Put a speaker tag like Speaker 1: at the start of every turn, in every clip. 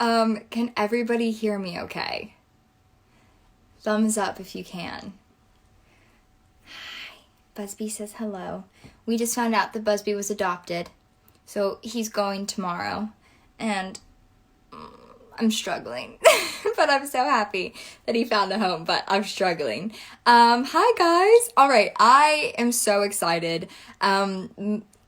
Speaker 1: Can everybody hear me okay? Thumbs up if you can. Hi. Busby says hello. We just found out that Busby was adopted. So he's going tomorrow. And I'm struggling. But I'm so happy that he found a home, but I'm struggling. Hi guys. All right, I am so excited.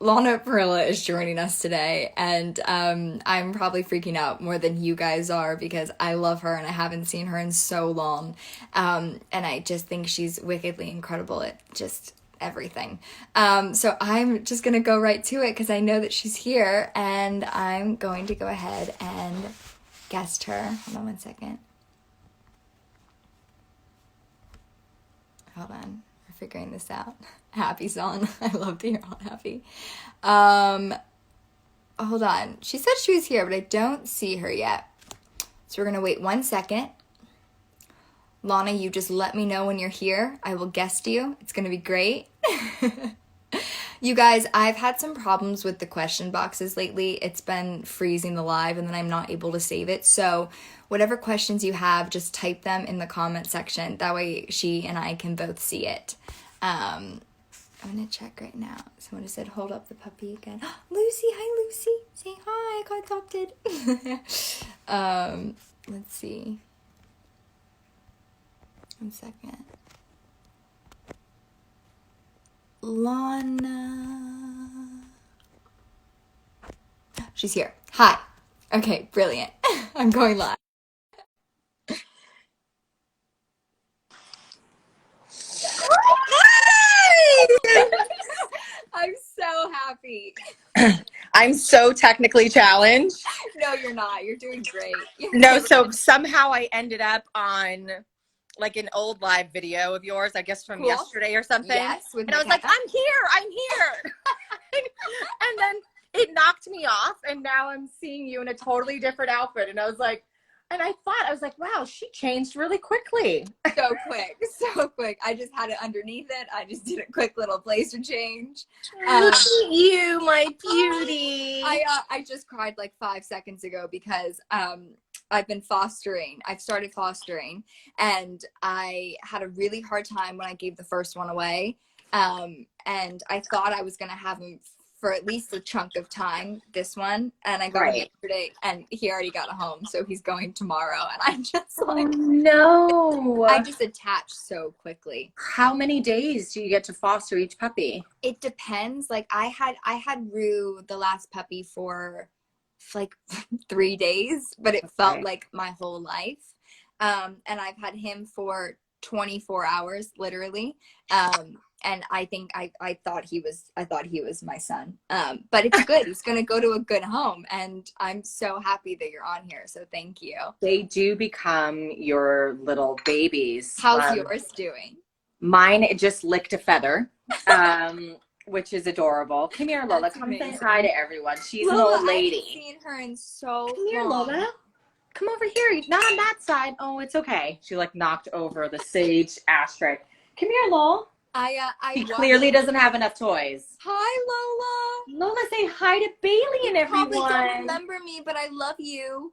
Speaker 1: Lana Parrilla is joining us today, and I'm probably freaking out more than you guys are because I love her and I haven't seen her in so long. And I just think she's wickedly incredible at just everything. So I'm just gonna go right to it because I know that she's here, and I'm going to go ahead and guest her. Hold on one second. Hold on. We're figuring this out. Happy song. I love to hear all happy. Hold on. She said she was here, but I don't see her yet. So we're going to wait 1 second. Lana, you just let me know when you're here. I will guest you. It's going to be great. You guys, I've had some problems with the question boxes lately. It's been freezing the live and then I'm not able to save it. So whatever questions you have, just type them in the comment section. That way she and I can both see it. I'm going to check right now. Someone just said, hold up the puppy again. Lucy, hi Lucy. Say hi, I got adopted. Let's see. 1 second. Lana. She's here. Hi. Okay, brilliant. I'm going live. I'm so happy.
Speaker 2: I'm so technically challenged.
Speaker 1: No, you're not. You're doing great.
Speaker 2: No, so somehow I ended up on like an old live video of yours, I guess from
Speaker 1: Cool.
Speaker 2: yesterday or something.
Speaker 1: Yes, with
Speaker 2: and I was like, I'm here. And then it knocked me off, and now I'm seeing you in a totally different outfit. And I was like, wow, she changed really quickly.
Speaker 1: So quick. I just had it underneath it. I just did a quick little blazer change.
Speaker 2: Look at you, my beauty.
Speaker 1: I just cried like 5 seconds ago because I've been fostering. I've started fostering, and I had a really hard time when I gave the first one away. And I thought I was gonna have him for at least a chunk of time, this one, and I got him yesterday, and he already got a home, so he's going tomorrow, and I'm just like,
Speaker 2: no.
Speaker 1: I just attach so quickly.
Speaker 2: How many days do you get to foster each puppy?
Speaker 1: It depends. Like I had Rue, the last puppy, for like 3 days, but it felt like my whole life. And I've had him for 24 hours, literally. And I think I thought he was my son. But it's good. He's going to go to a good home, and I'm so happy that you're on here. So thank you.
Speaker 2: They do become your little babies.
Speaker 1: How's yours doing?
Speaker 2: Mine just licked a feather, which is adorable. Come here, Lola. Come say hi to everyone. She's
Speaker 1: Lola,
Speaker 2: an old lady.
Speaker 1: I haven't seen her in so long.
Speaker 2: Come here, Lola. Come over here. Not on that side. Oh, it's okay. She like knocked over the sage ashtray. Come here, Lola. He clearly doesn't have enough toys.
Speaker 1: Hi, Lola.
Speaker 2: Lola, say hi to Bailee and everyone.
Speaker 1: You probably don't remember me, but I love you.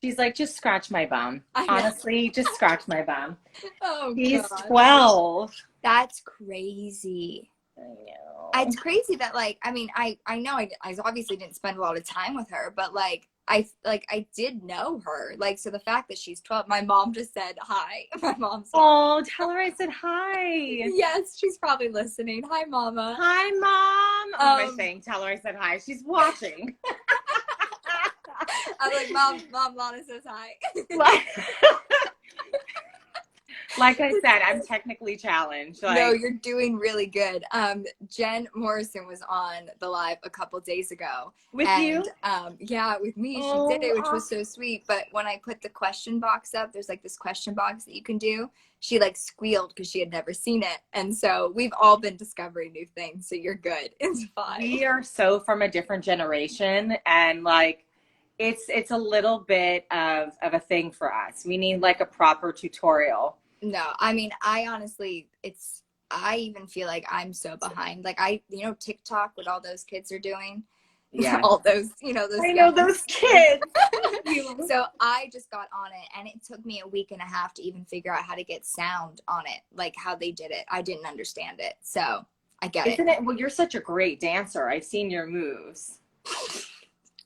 Speaker 2: She's like, just scratch my bum. Honestly, just scratch my bum.
Speaker 1: Oh,
Speaker 2: He's 12.
Speaker 1: That's crazy.
Speaker 2: I know.
Speaker 1: It's crazy that, like, I mean, I know I obviously didn't spend a lot of time with her, but like I did know her. Like, so the fact that she's 12, my mom just said hi. My mom's like,
Speaker 2: oh, tell her I said hi.
Speaker 1: Yes, she's probably listening. Hi, Mama.
Speaker 2: Hi, Mom. Oh, my thing. Tell her I said hi. She's watching.
Speaker 1: I'm like, Mom, Lana says hi.
Speaker 2: Like I said, I'm technically challenged. Like,
Speaker 1: no, you're doing really good. Jen Morrison was on the live a couple days ago.
Speaker 2: With you?
Speaker 1: Yeah, with me. She did it, which was so sweet. But when I put the question box up, there's like this question box that you can do. She like squealed because she had never seen it. And so we've all been discovering new things. So you're good. It's fine.
Speaker 2: We are so from a different generation, and like it's a little bit of a thing for us. We need like a proper tutorial.
Speaker 1: No, I mean, I honestly, I even feel like I'm so behind. Like TikTok, what all those kids are doing,
Speaker 2: Yeah.
Speaker 1: all those, those
Speaker 2: I know
Speaker 1: young
Speaker 2: those kids.
Speaker 1: So I just got on it, and it took me a week and a half to even figure out how to get sound on it, like how they did it. I didn't understand it. So I get
Speaker 2: Isn't it? Well, you're such a great dancer. I've seen your moves.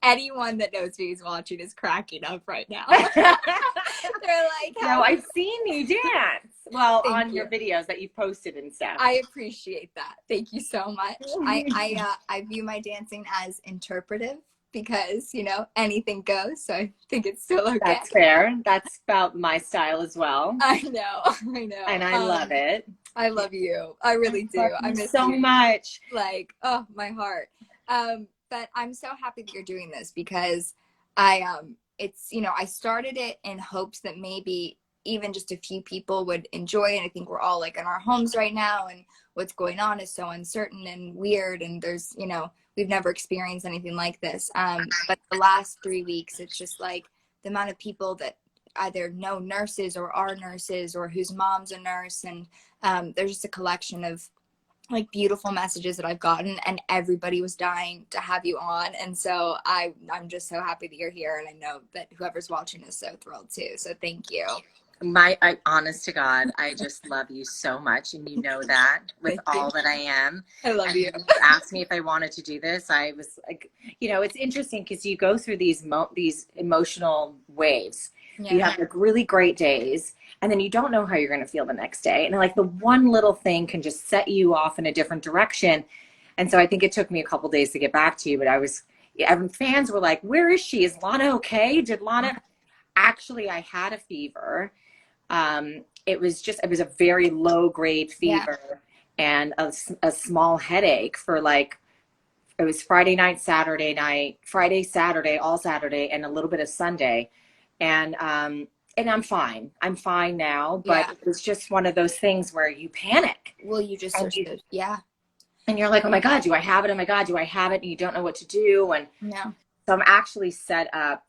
Speaker 1: Anyone that knows me who's watching is cracking up right now. They're like,
Speaker 2: no, I've seen you dance. Well, on
Speaker 1: you.
Speaker 2: your videos that you posted and stuff.
Speaker 1: I appreciate that. Thank you so much. I view my dancing as interpretive because, anything goes. So I think it's still okay.
Speaker 2: That's fair. That's about my style as well.
Speaker 1: I know.
Speaker 2: And I love it.
Speaker 1: I love you. I really do. I miss
Speaker 2: so
Speaker 1: you
Speaker 2: much.
Speaker 1: Like, oh, my heart. But I'm so happy that you're doing this because I started it in hopes that maybe even just a few people would enjoy it. I think we're all like in our homes right now, and what's going on is so uncertain and weird, and there's, we've never experienced anything like this. But the last 3 weeks, it's just like the amount of people that either know nurses or are nurses or whose mom's a nurse, and there's just a collection of like beautiful messages that I've gotten, and everybody was dying to have you on. And so I'm just so happy that you're here, and I know that whoever's watching is so thrilled too. So thank you.
Speaker 2: Honest to God, I just love you so much, and you know that with all that I am.
Speaker 1: I love you.
Speaker 2: Asked me if I wanted to do this. I was like, it's interesting because you go through these emotional waves. Yeah. You have like really great days, and then you don't know how you're going to feel the next day. And like the one little thing can just set you off in a different direction. And so I think it took me a couple days to get back to you, but fans were like, where is she? Is Lana okay? Did Lana? Actually, I had a fever. It was a very low grade fever and a small headache for like, it was Friday, Saturday, all Saturday, and a little bit of Sunday. And I'm fine. I'm fine now, but it was just one of those things where you panic.
Speaker 1: Well, you just,
Speaker 2: and you're like, oh my God, do I have it? Oh my God, do I have it? And you don't know what to do. And so I'm actually set up.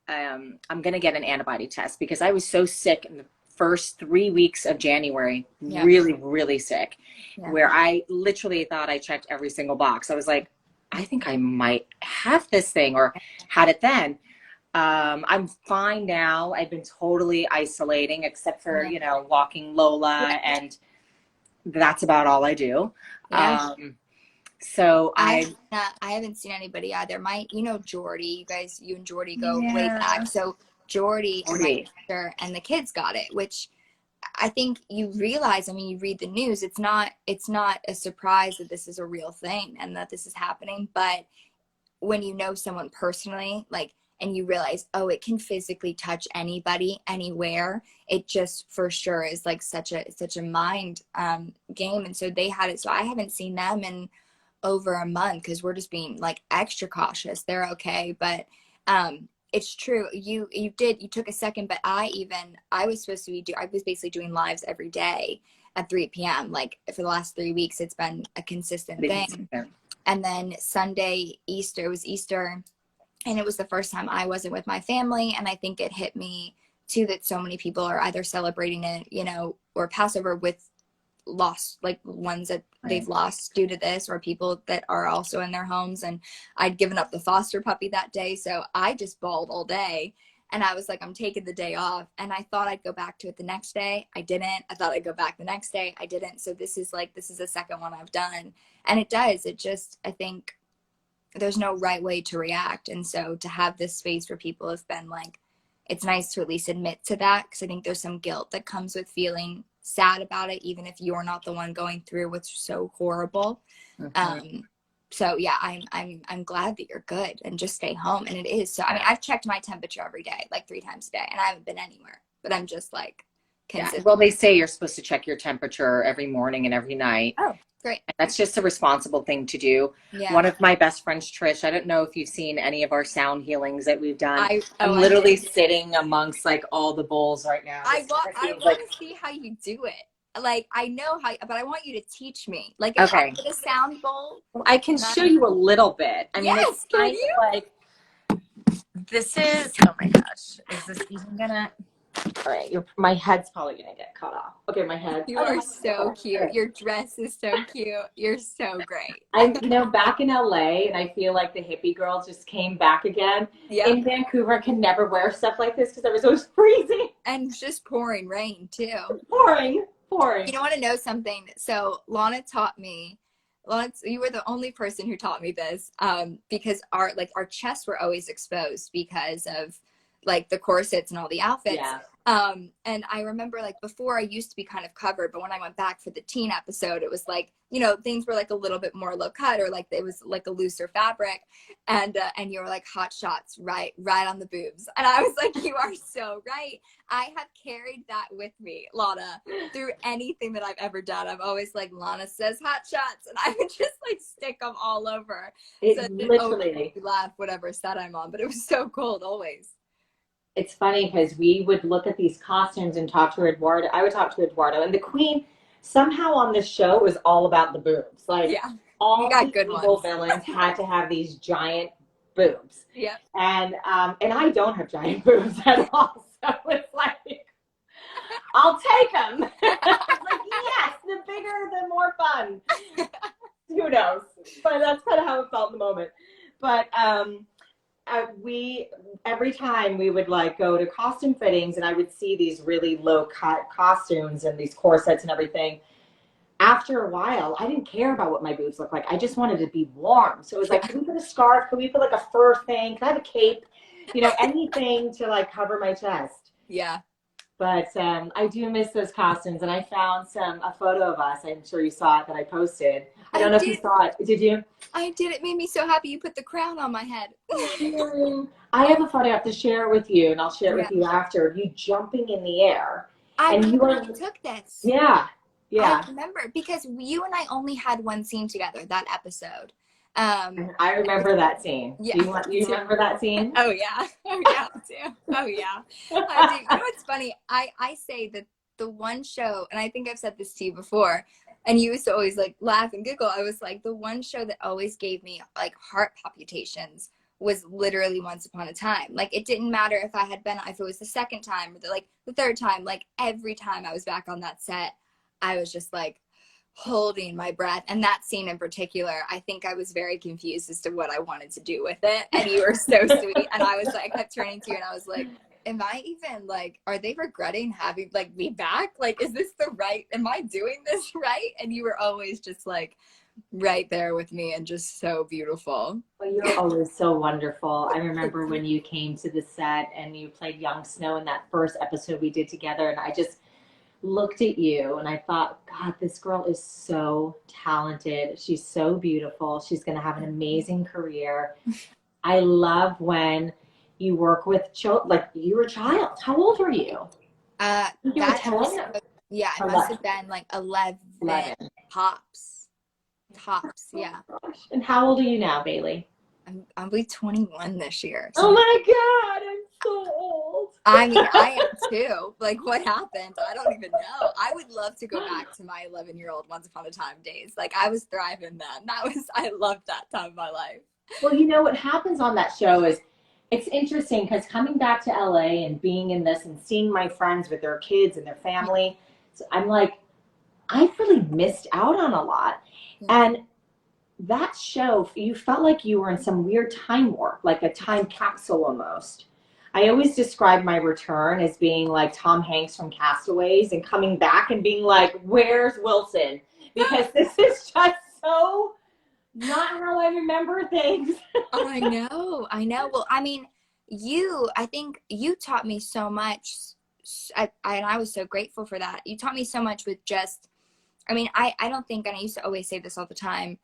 Speaker 2: I'm going to get an antibody test because I was so sick in the first 3 weeks of January, really, really sick, where I literally thought I checked every single box. I was like, I think I might have this thing, or had it then. I'm fine now. I've been totally isolating except for, walking Lola, and that's about all I do. So
Speaker 1: I haven't seen anybody either. Jordy, you and Jordy go way back. So Jordy and my sister and the kids got it, which I think you realize, you read the news, it's not a surprise that this is a real thing and that this is happening. But when you know someone personally, and you realize, oh, it can physically touch anybody, anywhere, it just for sure is like such a mind game. And so they had it. So I haven't seen them in over a month because we're just being like extra cautious. They're okay, but it's true. You took a second, but I was basically doing lives every day at 3 p.m. Like for the last 3 weeks, it's been a consistent thing. And then Sunday, Easter, and it was the first time I wasn't with my family. And I think it hit me too that so many people are either celebrating it, or Passover with lost, like ones that they've lost due to this, or people that are also in their homes. And I'd given up the foster puppy that day, so I just bawled all day, and I was like, I'm taking the day off. And I thought I'd go back to it the next day. I didn't. I thought I'd go back the next day. I didn't. So this is the second one I've done, and I think there's no right way to react. And so to have this space where people have been like, it's nice to at least admit to that, because I think there's some guilt that comes with feeling sad about it, even if you're not the one going through what's so horrible. So yeah, I'm glad that you're good, and just stay home. And it is so, I've checked my temperature every day, like 3 times a day, and I haven't been anywhere, but I'm just like consistent.
Speaker 2: Well, they say you're supposed to check your temperature every morning and every night.
Speaker 1: Oh, great.
Speaker 2: And that's just a responsible thing to do. One of my best friends, Trish, I don't know if you've seen any of our sound healings that we've done. I'm literally sitting amongst like all the bowls right now.
Speaker 1: I want to see how you do it. Like, I know how, but I want you to teach me. Like, if I get a sound bowl.
Speaker 2: Well, I can show you a little bit.
Speaker 1: Yes,
Speaker 2: it's kind of like, this is, oh my gosh, is this even gonna? All right, my head's probably gonna get cut off. Okay, my head.
Speaker 1: You
Speaker 2: Oh, no,
Speaker 1: are
Speaker 2: my
Speaker 1: so cute. Your dress is so cute. You're so great.
Speaker 2: I'm, back in LA, and I feel like the hippie girl just came back again.
Speaker 1: Yep.
Speaker 2: In Vancouver, I can never wear stuff like this because I was always freezing.
Speaker 1: And just pouring rain too.
Speaker 2: Pouring.
Speaker 1: You want to know something? So Lana taught me. Lana, you were the only person who taught me this, because our chests were always exposed because of like the corsets and all the outfits.
Speaker 2: Yeah.
Speaker 1: And I remember like before I used to be kind of covered, but when I went back for the teen episode, it was like, things were like a little bit more low cut, or like it was like a looser fabric. And you were like, hot shots, right on the boobs. And I was like, you are so right. I have carried that with me, Lana, through anything that I've ever done. I'm always like, Lana says hot shots, and I would just like stick them all over.
Speaker 2: It literally
Speaker 1: laugh whatever set I'm on, but it was so cold always.
Speaker 2: It's funny because we would look at these costumes and talk to Eduardo. I would talk to Eduardo, and the Queen somehow on this show was all about the boobs. Like all the evil villains had to have these giant boobs.
Speaker 1: Yeah.
Speaker 2: And I don't have giant boobs at all, so it's like I'll take them. Like yes, the bigger, the more fun. Who knows? But that's kind of how it felt in the moment. But every time we would like go to costume fittings, and I would see these really low cut costumes and these corsets and everything. After a while, I didn't care about what my boobs looked like. I just wanted to be warm. So it was like, can we put a scarf? Can we put like a fur thing? Can I have a cape? Anything to like cover my chest.
Speaker 1: Yeah.
Speaker 2: But I do miss those costumes, and I found a photo of us. I'm sure you saw it that I posted. I don't know if you saw it. Did you?
Speaker 1: I did. It made me so happy. You put the crown on my head.
Speaker 2: I have a photo. I have to share it with you, and I'll share it with you after. of you jumping in the air.
Speaker 1: I remember you took this.
Speaker 2: Yeah.
Speaker 1: I remember because you and I only had one scene together that episode.
Speaker 2: I remember that scene. Yeah. You remember that scene?
Speaker 1: Oh yeah. Oh yeah, too. Oh yeah. I do. You know what's funny? I say that the one show, and I think I've said this to you before, and you used to always like laugh and giggle. I was like, the one show that always gave me like heart palpitations was literally Once Upon a Time. Like it didn't matter if it was the second time or the third time, like every time I was back on that set, I was just like holding my breath. And that scene in particular, I think I was very confused as to what I wanted to do with it. And you were so sweet. And I was like, I kept turning to you and I was like, am I even like, are they regretting having like me back? Like, is this am I doing this right? And you were always just like right there with me and just so beautiful.
Speaker 2: Well, you're always so wonderful. I remember when you came to the set and you played Young Snow in that first episode we did together, and I just looked at you and I thought, God, this girl is so talented. She's so beautiful. She's going to have an amazing career. I love when you work with children. Like you were a child. How old were you?
Speaker 1: You were 10? Yeah, I must have been like 11. Tops, yeah.
Speaker 2: Oh gosh. And how old are you now, Bailee?
Speaker 1: I'll be 21 this year. So
Speaker 2: oh my God, I'm so old.
Speaker 1: I mean, I am too. Like, what happened? I don't even know. I would love to go back to my 11-year-old Once Upon a Time days. Like, I was thriving then. I loved that time of my life.
Speaker 2: Well, what happens on that show is it's interesting because coming back to LA and being in this and seeing my friends with their kids and their family, so I'm like, I've really missed out on a lot. And that show, you felt like you were in some weird time warp, like a time capsule almost. I always describe my return as being like Tom Hanks from Castaways and coming back and being like, where's Wilson? Because this is just so not how I remember things.
Speaker 1: I know. Well, I mean, I think you taught me so much. And I was so grateful for that. You taught me so much with just, I mean, I don't think, and I used to always say this all the time,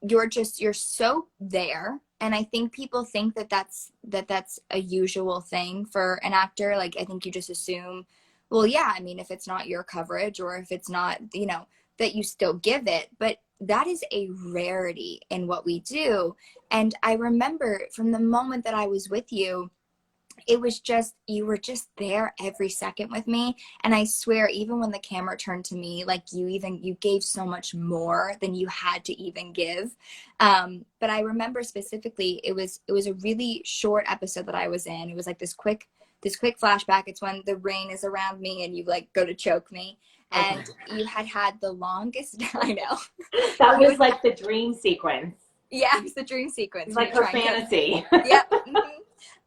Speaker 1: you're so there. And I think people think that that's a usual thing for an actor. Like, I think you just assume, well, yeah, I mean, if it's not your coverage or if it's not, that you still give it. But that is a rarity in what we do. And I remember from the moment that I was with you, it was just, you were just there every second with me. And I swear, even when the camera turned to me, like you gave so much more than you had to even give. But I remember specifically, it was a really short episode that I was in. It was like this quick this quick flashback. It's when the rain is around me and you like go to choke me. And you had the longest, I know.
Speaker 2: That was like the dream sequence.
Speaker 1: Yeah, it was the dream sequence.
Speaker 2: It's like her fantasy.
Speaker 1: Yep.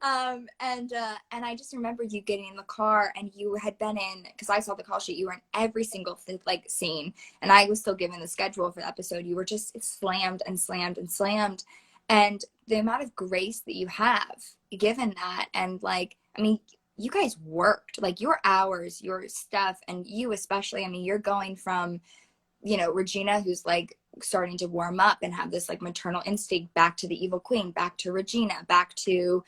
Speaker 1: And I just remember you getting in the car and you had been in, because I saw the call sheet, you were in every single like scene, and I was still given the schedule for the episode. You were just slammed and slammed and slammed, and the amount of grace that you have given that, and like, I mean, you guys worked, like your hours, your stuff, and you especially. I mean, you're going from, you know, Regina, who's like starting to warm up and have this like maternal instinct, back to the evil queen, back to Regina, back to,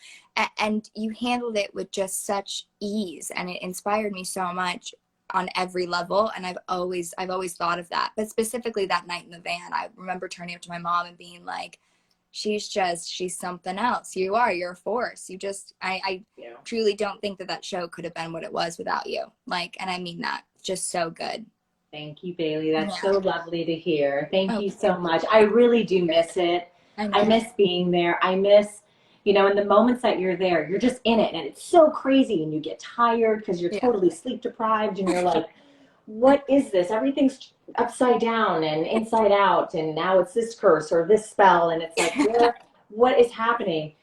Speaker 1: and you handled it with just such ease, and it inspired me so much on every level. And I've always thought of that, but specifically that night in the van, I remember turning up to my mom and being like, she's something else. You're a force. I truly don't think that show could have been what it was without you. Like, and I mean that, just so good.
Speaker 2: Thank you, Bailee. That's so lovely to hear. Thank you so much. I really do miss it. I miss being there. I miss, you know, in the moments that you're there, you're just in it, and it's so crazy, and you get tired because you're totally sleep deprived, and you're like, what is this? Everything's upside down and inside out, and now it's this curse or this spell, and it's like, what is happening?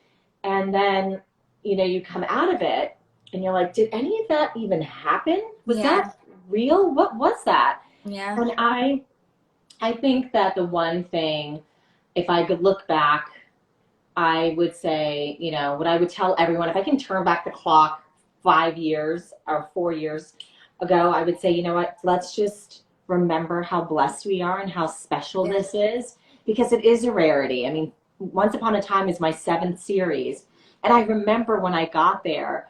Speaker 2: And then, you know, you come out of it, and you're like, did any of that even happen? Was that real? What was that?
Speaker 1: Yeah.
Speaker 2: And I think that the one thing, if I could look back, I would say, you know, what I would tell everyone, if I can turn back the clock 5 years or 4 years ago, I would say, you know what, let's just remember how blessed we are and how special this is, because it is a rarity. I mean, Once Upon a Time is my 7th series. And I remember when I got there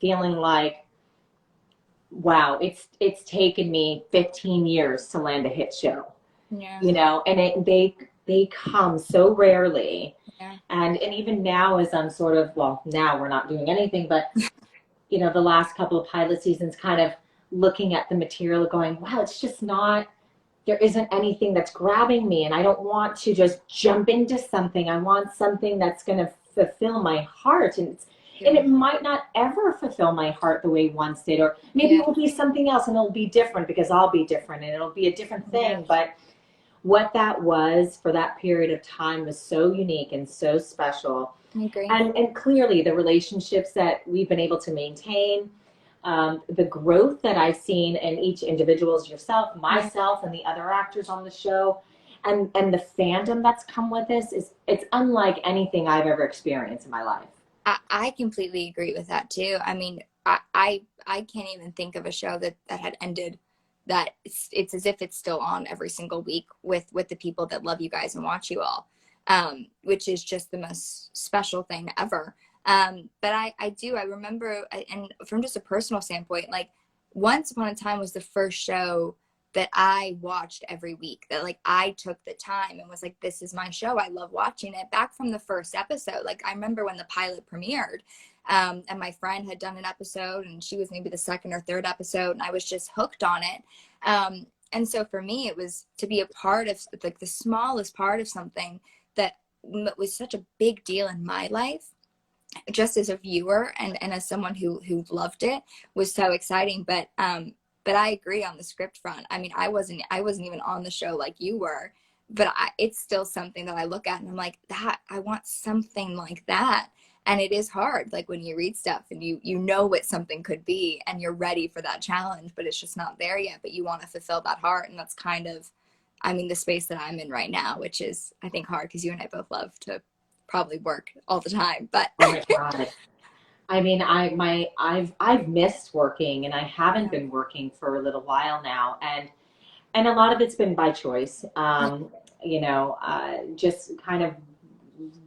Speaker 2: feeling like, wow, it's taken me 15 years to land a hit show. Yeah. You know, and they come so rarely. Yeah. And even now, as I'm sort of, well, now we're not doing anything, but you know, the last couple of pilot seasons, kind of looking at the material going, wow, it's just not, there isn't anything that's grabbing me, and I don't want to just jump into something. I want something that's going to fulfill my heart, and it might not ever fulfill my heart the way once did, or maybe it will be something else, and it'll be different because I'll be different, and it'll be a different thing. But what that was for that period of time was so unique and so special.
Speaker 1: I agree.
Speaker 2: And clearly the relationships that we've been able to maintain, the growth that I've seen in each individual, yourself, myself, and the other actors on the show, and the fandom that's come with this, it's unlike anything I've ever experienced in my life.
Speaker 1: I completely agree with that too. I mean, I can't even think of a show that had ended that it's as if it's still on every single week with the people that love you guys and watch you all, which is just the most special thing ever. But I remember, and from just a personal standpoint, like Once Upon a Time was the first show that I watched every week, that like I took the time and was like, this is my show. I love watching it back from the first episode. Like I remember when the pilot premiered, and my friend had done an episode, and she was maybe the 2nd or 3rd episode, and I was just hooked on it. And so for me, it was to be a part of like the smallest part of something that was such a big deal in my life, just as a viewer and as someone who loved it, was so exciting. But I agree on the script front. I mean, I wasn't even on the show like you were, but it's still something that I look at and I'm like, that I want something like that. And it is hard, like when you read stuff and you know what something could be and you're ready for that challenge, but it's just not there yet. But you want to fulfill that heart, and that's kind of, I mean, the space that I'm in right now, which is, I think, hard because you and I both love to probably work all the time. But
Speaker 2: oh my God. I mean, I've missed working, and I haven't been working for a little while now, and a lot of it's been by choice. You know, just kind of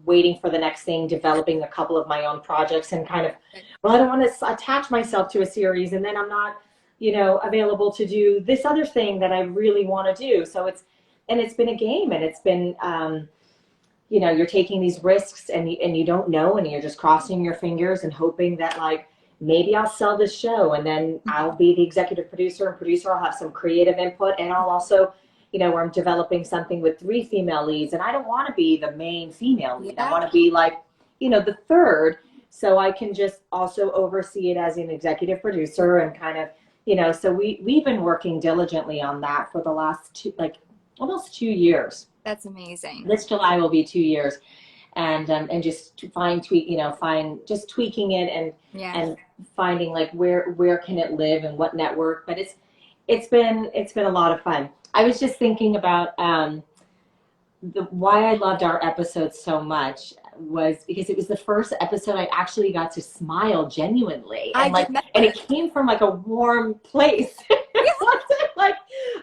Speaker 2: waiting for the next thing, developing a couple of my own projects, and kind of, well, I don't want to attach myself to a series, and then I'm not, you know, available to do this other thing that I really want to do. So it's been a game, and it's been, you know, you're taking these risks, and you don't know, and you're just crossing your fingers and hoping that, like, maybe I'll sell this show, and then I'll be the executive producer, and producer, I'll have some creative input, and I'll also, you know, where I'm developing something with 3 female leads, and I don't want to be the main female lead. I want to be like, you know, the third.
Speaker 3: so I can just also oversee it as an executive producer and kind of, so we've been working diligently on that for the last almost 2 years.
Speaker 1: That's amazing.
Speaker 3: This July will be 2 years, and just just tweaking it and finding like where can it live and what network. But it's been a lot of fun. I was just thinking about why I loved our episode so much was because it was the first episode I actually got to smile genuinely, and it came from like a warm place. It wasn't like,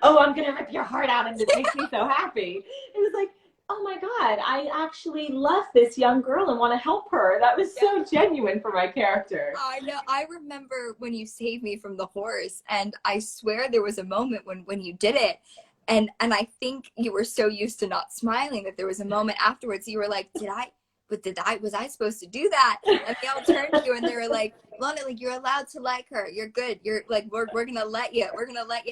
Speaker 3: oh, I'm gonna rip your heart out and it makes me so happy. It was like, oh my God, I actually love this young girl and want to help her. That was so genuine for my character.
Speaker 1: I know. I remember when you saved me from the horse, and I swear there was a moment when you did it. And I think you were so used to not smiling that there was a moment afterwards you were like, was I supposed to do that? And they all turned to you and they were like, Lana, like, you're allowed to like her. You're good. You're like, we're gonna let you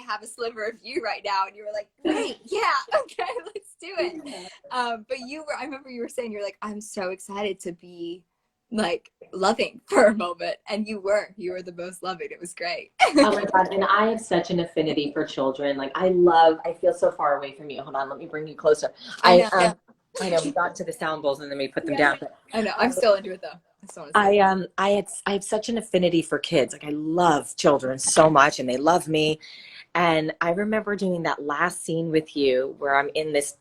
Speaker 1: have a sliver of you right now. And you were like, great, yeah, okay, let's do it. But I remember you were saying, you're like, I'm so excited to be like loving for a moment, and you were the most loving. It was great.
Speaker 3: Oh my God. And I have such an affinity for children. Like I feel so far away from you. Hold on, let me bring you closer. I know we got to the sound bowls and then we put them down. But,
Speaker 1: I know. I'm still into it though.
Speaker 3: I have such an affinity for kids. Like I love children so much and they love me. And I remember doing that last scene with you where I'm in this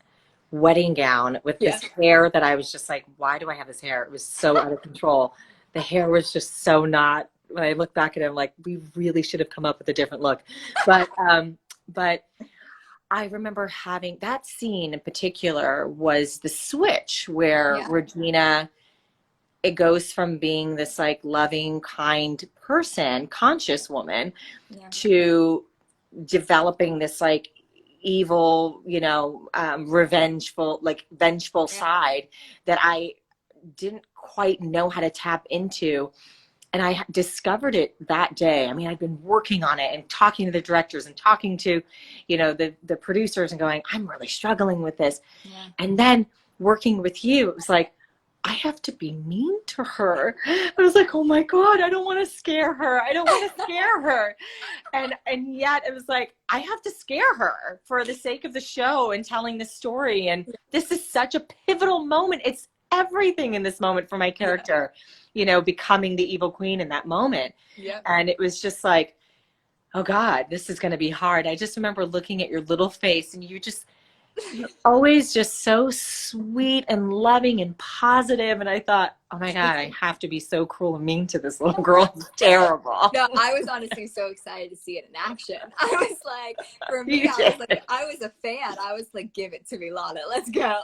Speaker 3: wedding gown with this hair that I was just like, why do I have this hair? It was so out of control. The hair was just so not, when I look back at it, I'm like, we really should have come up with a different look. But I remember having that scene in particular was the switch where Regina, it goes from being this like loving, kind person, conscious woman to developing this like evil, vengeful side that I didn't quite know how to tap into. And I discovered it that day. I mean, I've been working on it and talking to the directors and talking to, the producers and going, I'm really struggling with this. Yeah. And then working with you, it was like, I have to be mean to her. I was like, oh my God, I don't want to scare her. I don't want to scare her. And yet it was like, I have to scare her for the sake of the show and telling the story. And this is such a pivotal moment. It's everything in this moment for my character, becoming the evil queen in that moment. Yeah. And it was just like, oh God, this is going to be hard. I just remember looking at your little face and you're always just so sweet and loving and positive. And I thought, oh my God, I have to be so cruel and mean to this little girl. It's terrible.
Speaker 1: No, I was honestly so excited to see it in action. I was like, for me, I was a fan. I was like, give it to me, Lana. Let's go.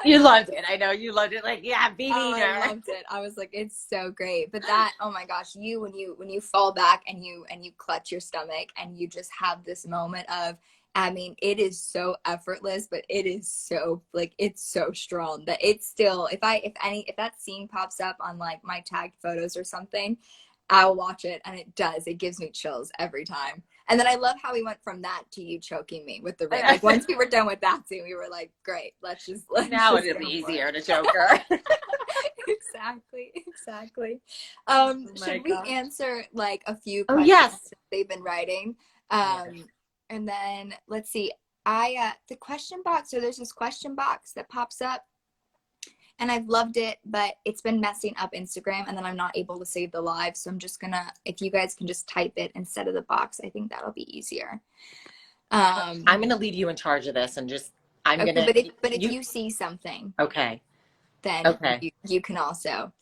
Speaker 3: You loved it. I know you loved it. Like, yeah, be meaner.
Speaker 1: I loved it. I was like, it's so great. But that, oh my gosh, when you fall back and you clutch your stomach and you just have this moment of, I mean, it is so effortless, but it is so it's so strong that it's still, if that scene pops up on like my tagged photos or something, I'll watch it, and it gives me chills every time. And then I love how we went from that to you choking me with the ring. Like once we were done with that scene, we were like, great,
Speaker 3: now it'll be easier to choke her.
Speaker 1: Exactly. Should we answer like a few questions that they've been writing? And then let's see, the question box, so there's this question box that pops up and I've loved it, but it's been messing up Instagram and then I'm not able to save the live. So I'm just if you guys can just type it instead of the box, I think that'll be easier.
Speaker 3: I'm going to leave you in charge of this and
Speaker 1: but if you see something, then you can also.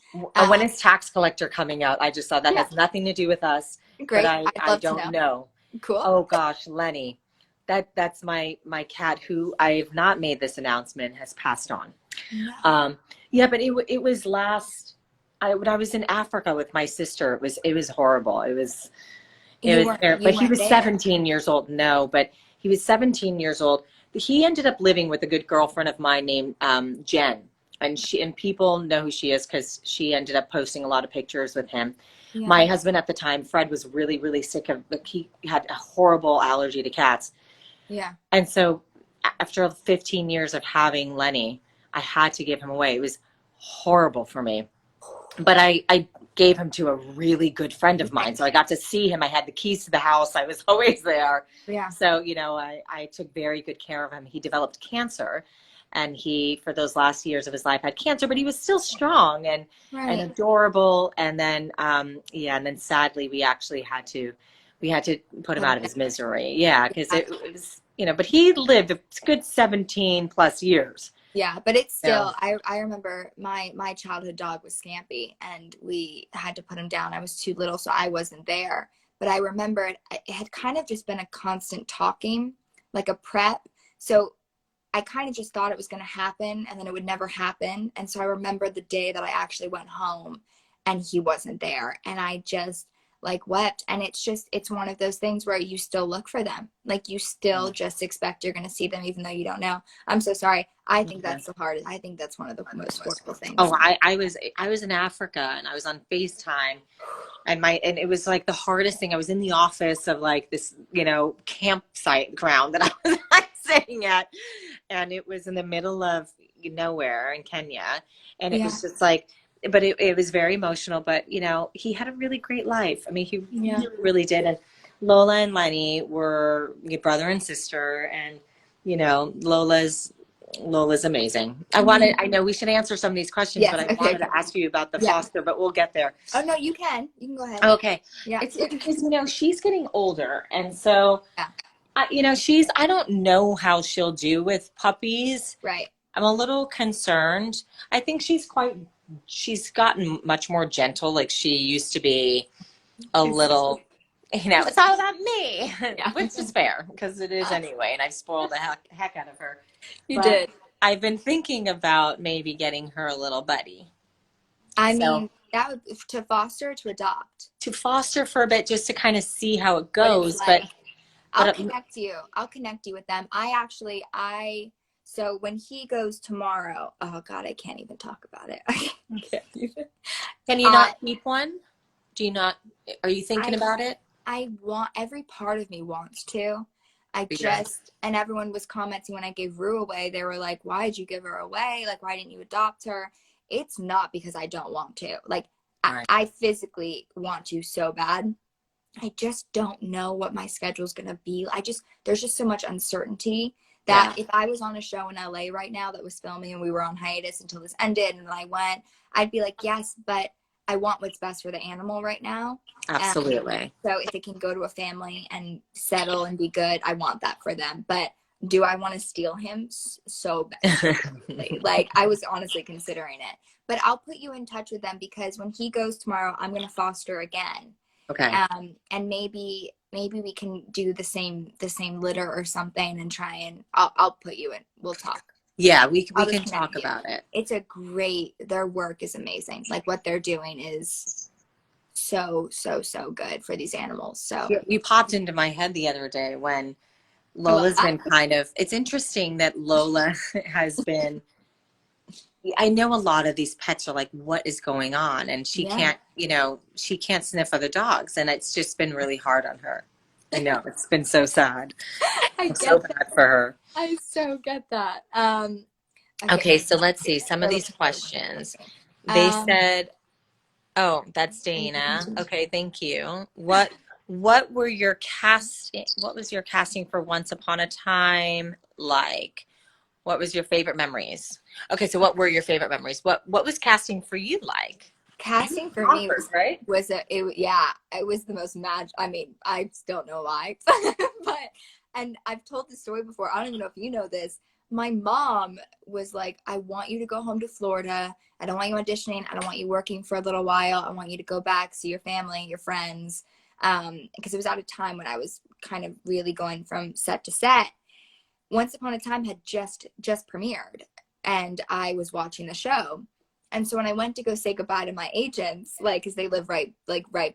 Speaker 3: When is tax collector coming out? I just saw that has nothing to do with us.
Speaker 1: Great.
Speaker 3: But I don't know.
Speaker 1: Cool.
Speaker 3: Oh gosh, Lenny, that's my cat who I have not made this announcement has passed on. No. But it was when I was in Africa with my sister. It was horrible. It was but he was 17 years old. No, but he was 17 years old. He ended up living with a good girlfriend of mine named Jen, and people know who she is because she ended up posting a lot of pictures with him. Yeah. My husband at the time, Fred, was really, really sick he had a horrible allergy to cats. Yeah. And so after 15 years of having Lenny, I had to give him away. It was horrible for me. but I gave him to a really good friend of mine. So I got to see him. I had the keys to the house. I was always there.
Speaker 1: Yeah.
Speaker 3: So, you know, I took very good care of him. He developed cancer, and he, for those last years of his life, had cancer, but he was still strong and
Speaker 1: Right.
Speaker 3: adorable. And then, yeah, and then sadly, we had to put him out of his misery. Yeah, because it was, you know, but he lived a good 17 plus years.
Speaker 1: Yeah, but it's
Speaker 3: So,
Speaker 1: still, I remember my childhood dog was Scampy, and we had to put him down. I was too little, so I wasn't there. But I remember it had kind of just been a constant talking, like a prep. So I kind of just thought it was going to happen, and then it would never happen. And so I remember the day that I actually went home and he wasn't there, and I just like wept. And it's one of those things where you still look for them. Like you still just expect you're going to see them even though you don't know. I'm so sorry. I think that's the hardest. I think that's one of the most horrible things.
Speaker 3: oh, I was in Africa, and I was on FaceTime, and it was like the hardest thing. I was in the office of like this, you know, campsite ground that I was like staying at, and it was in the middle of nowhere in Kenya, and it was just like, but it was very emotional. But you know, he had a really great life. I mean, he really did. And Lola and Lenny were your brother and sister, and you know, Lola's amazing. I know we should answer some of these questions, but I wanted to ask you about the foster, but we'll get there.
Speaker 1: Oh, no, you can go ahead.
Speaker 3: Okay.
Speaker 1: Yeah.
Speaker 3: It's because, you know, she's getting older. And so, you know, I don't know how she'll do with puppies.
Speaker 1: Right.
Speaker 3: I'm a little concerned. I think she's gotten much more gentle. Like she used to be a little, you know, it's all about me, which is fair because it is anyway. And I've spoiled the heck out of her.
Speaker 1: You did.
Speaker 3: I've been thinking about maybe getting her a little buddy.
Speaker 1: I mean, that would to foster or to adopt?
Speaker 3: To foster for a bit, just to kind of see how it goes. But
Speaker 1: I'll connect you. I'll connect you with them. So when he goes tomorrow, oh God, I can't even talk about it. I can't even.
Speaker 3: Can you not keep one? Do you not? Are you thinking about it?
Speaker 1: Every part of me wants to. And everyone was commenting when I gave Rue away. They were like, why did you give her away? Like, why didn't you adopt her? It's not because I don't want to. Like, I physically want to so bad. I just don't know what my schedule's going to be. There's just so much uncertainty that if I was on a show in LA right now that was filming and we were on hiatus until this ended and then I went, I'd be like, yes, but I want what's best for the animal right now.
Speaker 3: Absolutely.
Speaker 1: So if it can go to a family and settle and be good, I want that for them. But do I want to steal him so bad? Like, I was honestly considering it. But I'll put you in touch with them because when he goes tomorrow, I'm going to foster again.
Speaker 3: Okay.
Speaker 1: And maybe we can do the same litter or something and try and I'll put you in. We'll talk.
Speaker 3: Yeah, we can talk about it.
Speaker 1: It's their work is amazing. Like what they're doing is so good for these animals. So
Speaker 3: you popped into my head the other day when Lola's been it's interesting that Lola has been, I know a lot of these pets are like, what is going on? And she can't, you know, she can't sniff other dogs. And it's just been really hard on her. I know, it's been so sad. I'm so bad for her.
Speaker 1: I so get that.
Speaker 3: Okay, so let's see some of these questions. They said, oh, that's Dana. Okay, thank you. What was your casting for Once Upon a Time like? What was your favorite memories? Okay, so what were your favorite memories? What was casting for you like?
Speaker 1: Casting for me was it was the most I mean, I don't know why, and I've told this story before. I don't even know if you know this. My mom was like, I want you to go home to Florida. I don't want you auditioning. I don't want you working for a little while. I want you to go back, see your family, your friends. Because it was at a time when I was kind of really going from set to set. Once Upon a Time had just premiered and I was watching the show. And so when I went to go say goodbye to my agents, like, cause they live right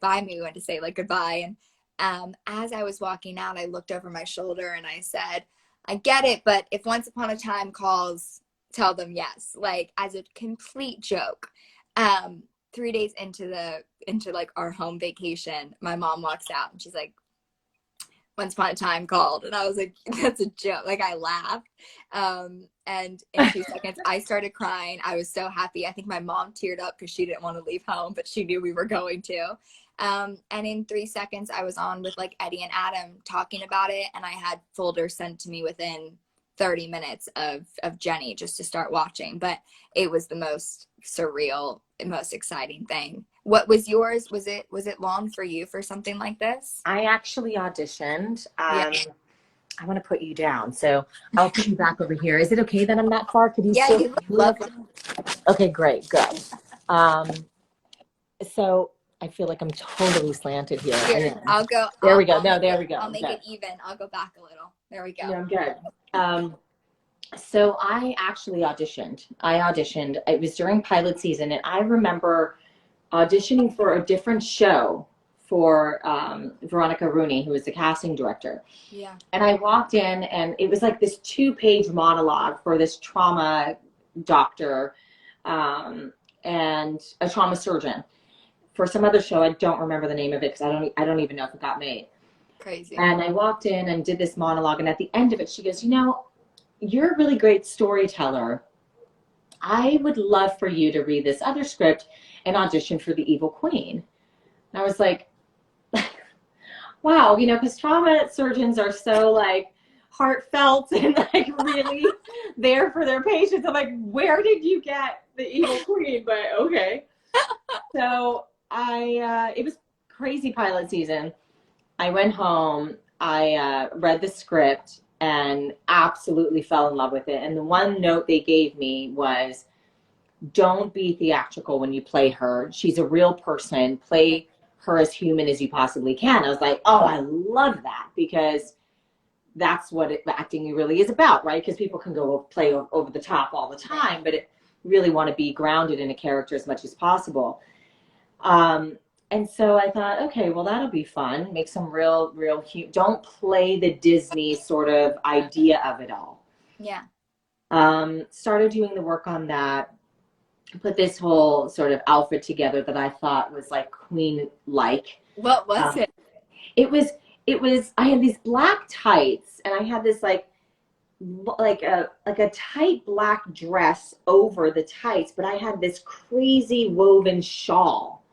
Speaker 1: by me, we went to say like goodbye. And as I was walking out, I looked over my shoulder and I said, I get it, but if Once Upon a Time calls, tell them yes, like as a complete joke. 3 days into like our home vacation, my mom walks out and she's like, Once Upon a Time called, and I was like, that's a joke. Like, I laughed. And in 2 seconds, I started crying. I was so happy. I think my mom teared up because she didn't want to leave home, but she knew we were going to. And in 3 seconds, I was on with like Eddie and Adam talking about it, and I had folders sent to me within 30 minutes of Jenny just to start watching. But it was the most surreal, most exciting thing. What was yours? Was it long for you for something like this?
Speaker 3: I actually auditioned.
Speaker 1: Yeah.
Speaker 3: I want to put you down, so I'll put you back over here. Is it okay that I'm that far? Could you
Speaker 1: Yeah,
Speaker 3: still?
Speaker 1: you look lovely.
Speaker 3: Okay, great, good. So I feel like I'm totally slanted here.
Speaker 1: Here, I'll go.
Speaker 3: There we go.
Speaker 1: I'll
Speaker 3: No, there we go.
Speaker 1: I'll make
Speaker 3: Good.
Speaker 1: it even. I'll go back a little. There we go.
Speaker 3: No, I'm good. So I actually auditioned. It was during pilot season, and I remember auditioning for a different show for Veronica Rooney, who was the casting director.
Speaker 1: Yeah.
Speaker 3: And I walked in, and it was like this 2-page monologue for this trauma doctor and a trauma surgeon for some other show. I don't remember the name of it because I don't even know if it got made.
Speaker 1: Crazy.
Speaker 3: And I walked in and did this monologue, and at the end of it, she goes, you know, you're a really great storyteller. I would love for you to read this other script and audition for the Evil Queen. And I was like, wow, you know, because trauma surgeons are so like heartfelt and like really there for their patients. I'm like, where did you get the Evil Queen? But okay. So it was crazy pilot season. I went home, I read the script and absolutely fell in love with it. And the one note they gave me was, don't be theatrical when you play her. She's a real person. Play her as human as you possibly can. I was like, oh, I love that, because that's what acting really is about, right? Because people can go play over the top all the time, but it really want to be grounded in a character as much as possible. And so I thought, okay, well, that'll be fun. Make some real, don't play the Disney sort of idea of it all.
Speaker 1: Yeah.
Speaker 3: Started doing the work on that. Put this whole sort of outfit together that I thought was like queen-like.
Speaker 1: What was it?
Speaker 3: It was, I had these black tights, and I had this like a tight black dress over the tights, but I had this crazy woven shawl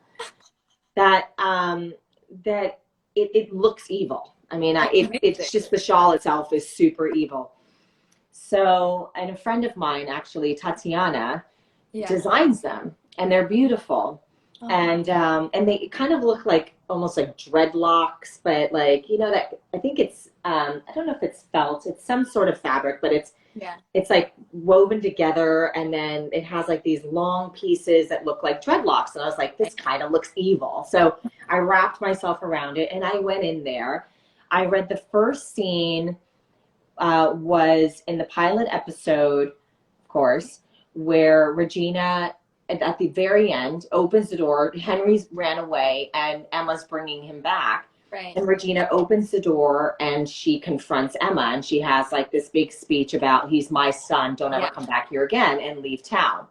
Speaker 3: that it looks evil. I mean, it's just the shawl itself is super evil. So, and a friend of mine, actually, Tatiana, designs them, and they're beautiful. Oh. And they kind of look like almost like dreadlocks, but like, you know, that I think it's I don't know if it's felt, it's some sort of fabric, but it's like woven together, and then it has like these long pieces that look like dreadlocks. And I was like, this kind of looks evil. So I wrapped myself around it, and I went in there. I read the first scene was in the pilot episode, of course, where Regina at the very end opens the door. Henry's ran away and Emma's bringing him back.
Speaker 1: Right.
Speaker 3: And Regina opens the door and she confronts Emma, and she has like this big speech about, he's my son, don't ever come back here again, and leave town.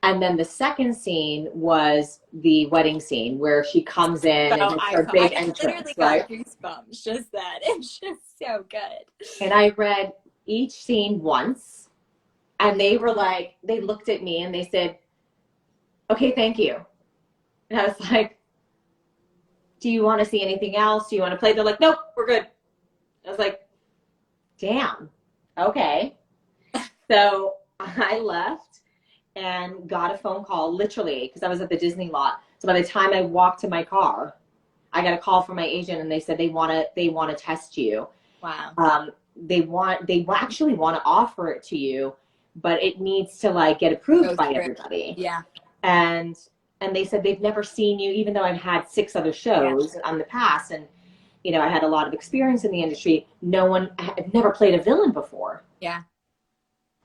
Speaker 3: And then the second scene was the wedding scene where she comes in and it's her big entrance, right?
Speaker 1: Goosebumps, just that. It's just so good.
Speaker 3: And I read each scene once, and they were like, they looked at me and they said, okay, thank you. And I was like, do you want to see anything else? Do you want to play? They're like, nope, we're good. I was like, damn, okay. So I left and got a phone call, literally, because I was at the Disney lot. So by the time I walked to my car, I got a call from my agent, and they said they want to test you.
Speaker 1: Wow.
Speaker 3: They actually want to offer it to you, but it needs to like get approved by everybody.
Speaker 1: Yeah.
Speaker 3: And they said they've never seen you, even though I've had 6 other shows on the past, and you know, I had a lot of experience in the industry. No one had never played a villain before.
Speaker 1: Yeah.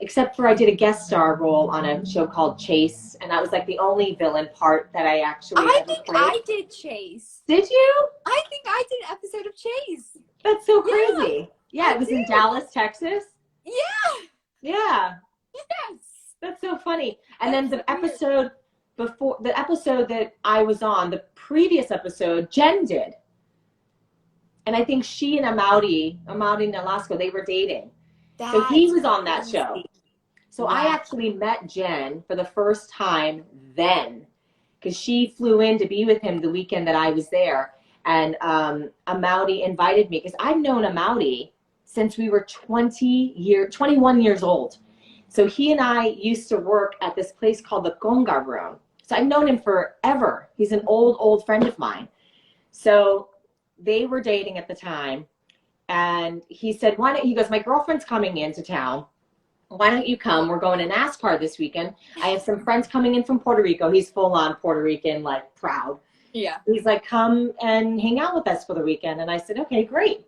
Speaker 3: Except for I did a guest star role on a show called Chase, and that was like the only villain part that I actually ever played.
Speaker 1: I did Chase.
Speaker 3: Did you?
Speaker 1: I think I did an episode of Chase.
Speaker 3: That's so crazy. Yeah, it was in Dallas, Texas.
Speaker 1: Yeah.
Speaker 3: Yeah.
Speaker 1: Yes.
Speaker 3: That's so funny. And then the episode before, the episode that I was on, the previous episode, Jen did. And I think she and Amaury Nolasco, they were dating. So he
Speaker 1: That's
Speaker 3: was on that
Speaker 1: crazy.
Speaker 3: show. So I
Speaker 1: Wow.
Speaker 3: actually met Jen for the first time then, because she flew in to be with him the weekend that I was there. And Amaury invited me, because I've known Amaury since we were 21 years old. So he and I used to work at this place called the Conga Room. So I've known him forever. He's an old friend of mine. So they were dating at the time. And he said, he goes, my girlfriend's coming into town. Why don't you come? We're going to NASCAR this weekend. I have some friends coming in from Puerto Rico. He's full on Puerto Rican, like proud.
Speaker 1: Yeah.
Speaker 3: He's like, come and hang out with us for the weekend. And I said, okay, great.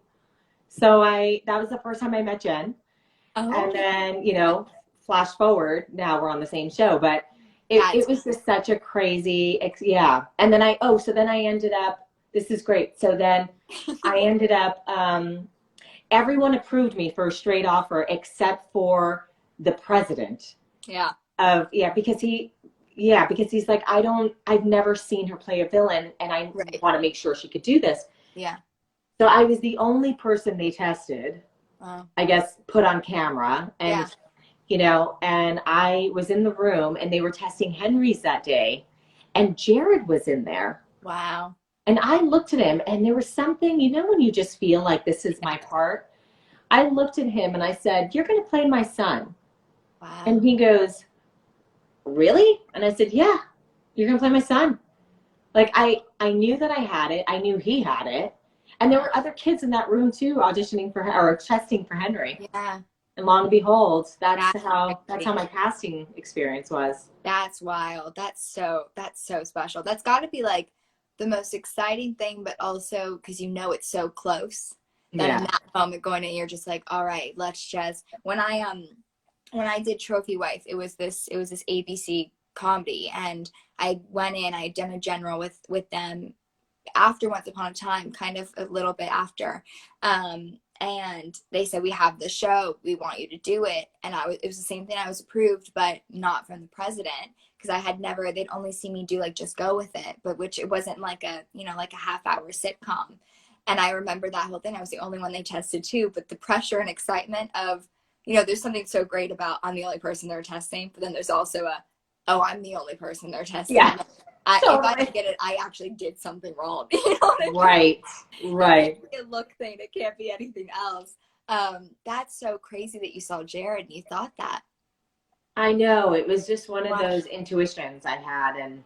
Speaker 3: So that was the first time I met Jen.
Speaker 1: Oh.
Speaker 3: And then, flash forward, now we're on the same show, but it was just such a crazy, yeah. And then I ended up, this is great. So then I ended up, everyone approved me for a straight offer except for the president.
Speaker 1: Yeah.
Speaker 3: Because he's like, I've never seen her play a villain, and I want to make sure she could do this.
Speaker 1: Yeah.
Speaker 3: So I was the only person they tested, I guess, put on camera. And, and I was in the room, and they were testing Henry's that day, and Jared was in there.
Speaker 1: Wow.
Speaker 3: And I looked at him, and there was something, when you just feel like this is my part. I looked at him and I said, you're going to play my son.
Speaker 1: Wow.
Speaker 3: And he goes, really? And I said, yeah, you're going to play my son. Like, I knew that I had it. I knew he had it. And there were other kids in that room too, auditioning for or testing for Henry.
Speaker 1: Yeah.
Speaker 3: And long and behold, that's how my casting experience was.
Speaker 1: That's wild. That's so special. That's got to be like the most exciting thing, but also because it's so close. That in that moment going in, you're just like, all right, let's just. When I did Trophy Wife, it was this ABC comedy, and I went in. I had done a general with them after Once Upon a Time, kind of a little bit after, and they said, we have the show, we want you to do it. And it was the same thing. I was approved, but not from the president, because I had never. They'd only seen me do like Just Go With It, but which it wasn't like a half-hour sitcom. And I remember that whole thing. I was the only one they tested too, but the pressure and excitement of, there's something so great about I'm the only person they're testing, but then there's also I'm the only person they're testing.
Speaker 3: Yeah.
Speaker 1: If I didn't get it, I actually did something wrong. You know what I mean?
Speaker 3: Right.
Speaker 1: It's a look thing. It can't be anything else. That's so crazy that you saw Jared and you thought that.
Speaker 3: I know. It was just one of those intuitions I had, and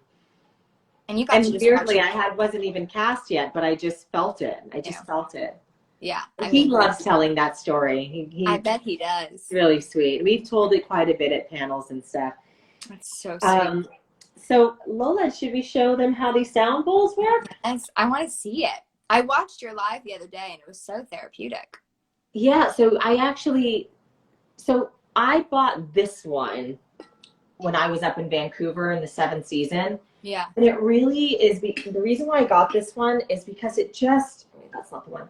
Speaker 1: you got to
Speaker 3: weirdly, I wasn't even cast yet, but I just felt it. Felt it.
Speaker 1: Yeah.
Speaker 3: He loves telling that story.
Speaker 1: I bet he does.
Speaker 3: Really sweet. We've told it quite a bit at panels and stuff.
Speaker 1: That's so sweet.
Speaker 3: So Lola, should we show them how these sound bowls work?
Speaker 1: Yes, I want to see it. I watched your live the other day and it was so therapeutic.
Speaker 3: Yeah, so I bought this one when I was up in Vancouver in the 7th season.
Speaker 1: Yeah.
Speaker 3: And it really is, the reason why I got this one is because that's not the one.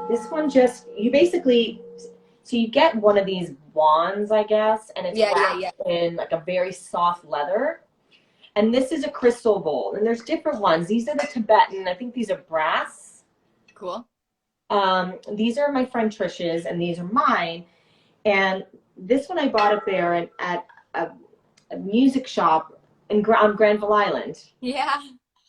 Speaker 3: This one you basically, so you get one of these wands, I guess, and it's wrapped in like a very soft leather. And this is a crystal bowl. And there's different ones. These are the Tibetan. I think these are brass.
Speaker 1: Cool.
Speaker 3: These are my friend Trish's, and these are mine. And this one I bought up there at a music shop on Granville Island.
Speaker 1: Yeah,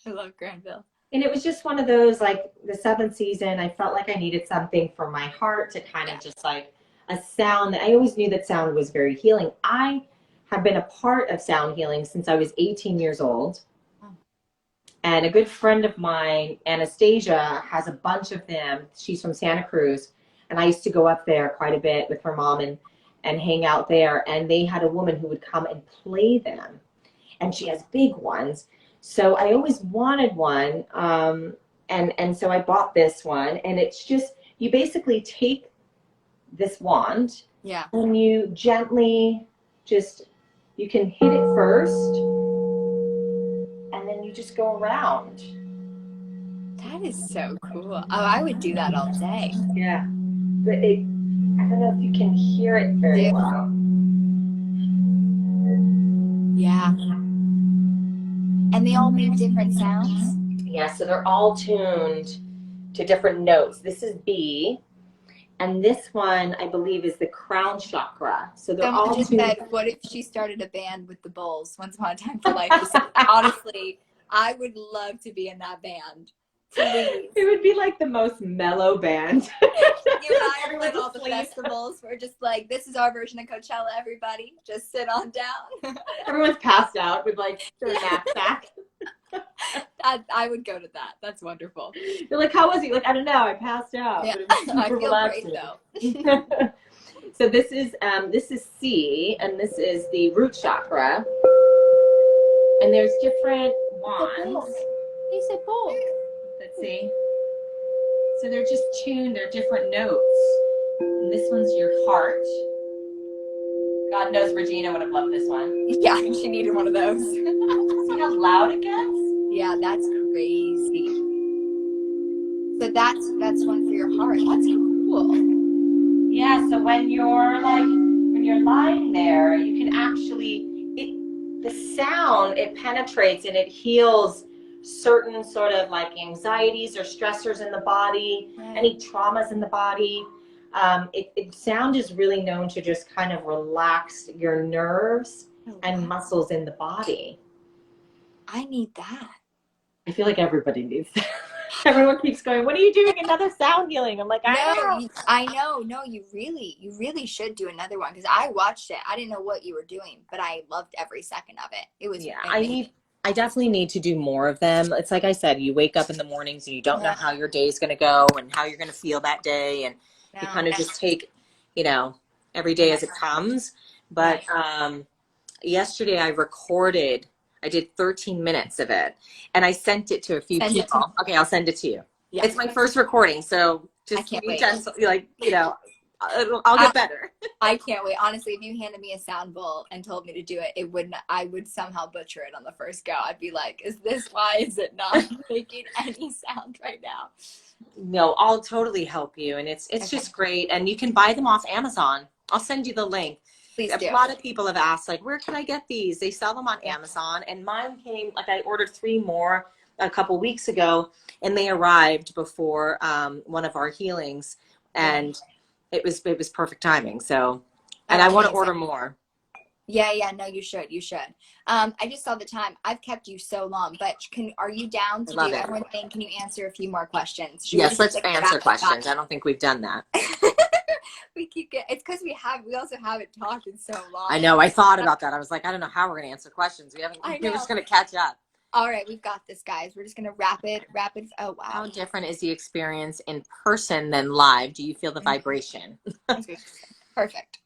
Speaker 1: I love Granville.
Speaker 3: And it was just one of those, like the 7th season, I felt like I needed something for my heart to kind of just like a sound. I always knew that sound was very healing. I have been a part of sound healing since I was 18 years old. And a good friend of mine, Anastasia, has a bunch of them. She's from Santa Cruz. And I used to go up there quite a bit with her mom and hang out there. And they had a woman who would come and play them. And she has big ones. So I always wanted one. And so I bought this one. And it's just, you basically take this wand.
Speaker 1: Yeah.
Speaker 3: And you gently you can hit it first. And then you just go around.
Speaker 1: That is so cool. Oh, I would do that all day.
Speaker 3: Yeah. But I don't know if you can hear it very well.
Speaker 1: Yeah. And they all make different sounds?
Speaker 3: Yeah, so they're all tuned to different notes. This is B, and this one I believe is the crown chakra. So they're
Speaker 1: Someone
Speaker 3: all
Speaker 1: just
Speaker 3: tuned.
Speaker 1: said, what if she started a band with the Bulls once upon a time for life? Honestly, I would love to be in that band. Please.
Speaker 3: It would be like the most mellow band.
Speaker 1: You and I have
Speaker 3: Everyone's
Speaker 1: played all the
Speaker 3: asleep.
Speaker 1: festivals. We're just like, this is our version of Coachella, everybody. Just sit on down.
Speaker 3: Everyone's passed out with like their knapsack.
Speaker 1: I would go to that. That's wonderful.
Speaker 3: They're like, how was he? Like, I don't know. I passed out.
Speaker 1: Yeah.
Speaker 3: But it was
Speaker 1: I
Speaker 3: super
Speaker 1: feel
Speaker 3: relaxing.
Speaker 1: great though.
Speaker 3: So this is C, and this is the root chakra. And there's different wands.
Speaker 1: He said bull.
Speaker 3: Let's see. So they're just tuned. They're different notes. And this one's your heart. God knows Regina would have loved this one.
Speaker 1: Yeah, she needed one of those.
Speaker 3: See how loud it gets?
Speaker 1: Yeah, that's crazy. So that's one for your heart. That's cool.
Speaker 3: Yeah, so when you're lying there, you can actually, the sound, it penetrates and it heals certain sort of like anxieties or stressors in the body,
Speaker 1: Right.
Speaker 3: any traumas in the body. Sound is really known to just kind of relax your nerves and muscles in the body.
Speaker 1: I need that.
Speaker 3: I feel like everybody needs that. Everyone keeps going, when are you doing another sound healing? I'm like,
Speaker 1: I know. No, you really should do another one because I watched it. I didn't know what you were doing, but I loved every second of it. It was amazing.
Speaker 3: I definitely need to do more of them. It's like I said, you wake up in the mornings and you don't know how your day is going to go and how you're going to feel that day. And you kind of just take, every day as it comes. But yesterday I did 13 minutes of it and I sent it to a few people. Okay, I'll send it to you. Yeah. It's my first recording. So just be gentle, I'll get better.
Speaker 1: I can't wait. Honestly, if you handed me a sound bowl and told me to do it, I would somehow butcher it on the first go. I'd be like, why is it not making any sound right now?
Speaker 3: No, I'll totally help you. And it's just great. And you can buy them off Amazon. I'll send you the link.
Speaker 1: Please do.
Speaker 3: A lot of people have asked, like, where can I get these? They sell them on Amazon. And mine came, I ordered 3 more a couple weeks ago, and they arrived before one of our healings. And it was perfect timing. So, and I want to order more.
Speaker 1: Yeah. No, you should. I just saw the time. I've kept you so long, but are you down to do everyone thing? Can you answer a few more questions?
Speaker 3: Yes, let's answer questions. I don't think we've done that.
Speaker 1: It's because we also haven't talked in so long.
Speaker 3: I know. I thought about that. I was like, I don't know how we're going to answer questions. We're just going to catch up.
Speaker 1: All right, we've got this, guys. We're just going to rapid. Oh, wow.
Speaker 3: How different is the experience in person than live? Do you feel the vibration?
Speaker 1: Perfect.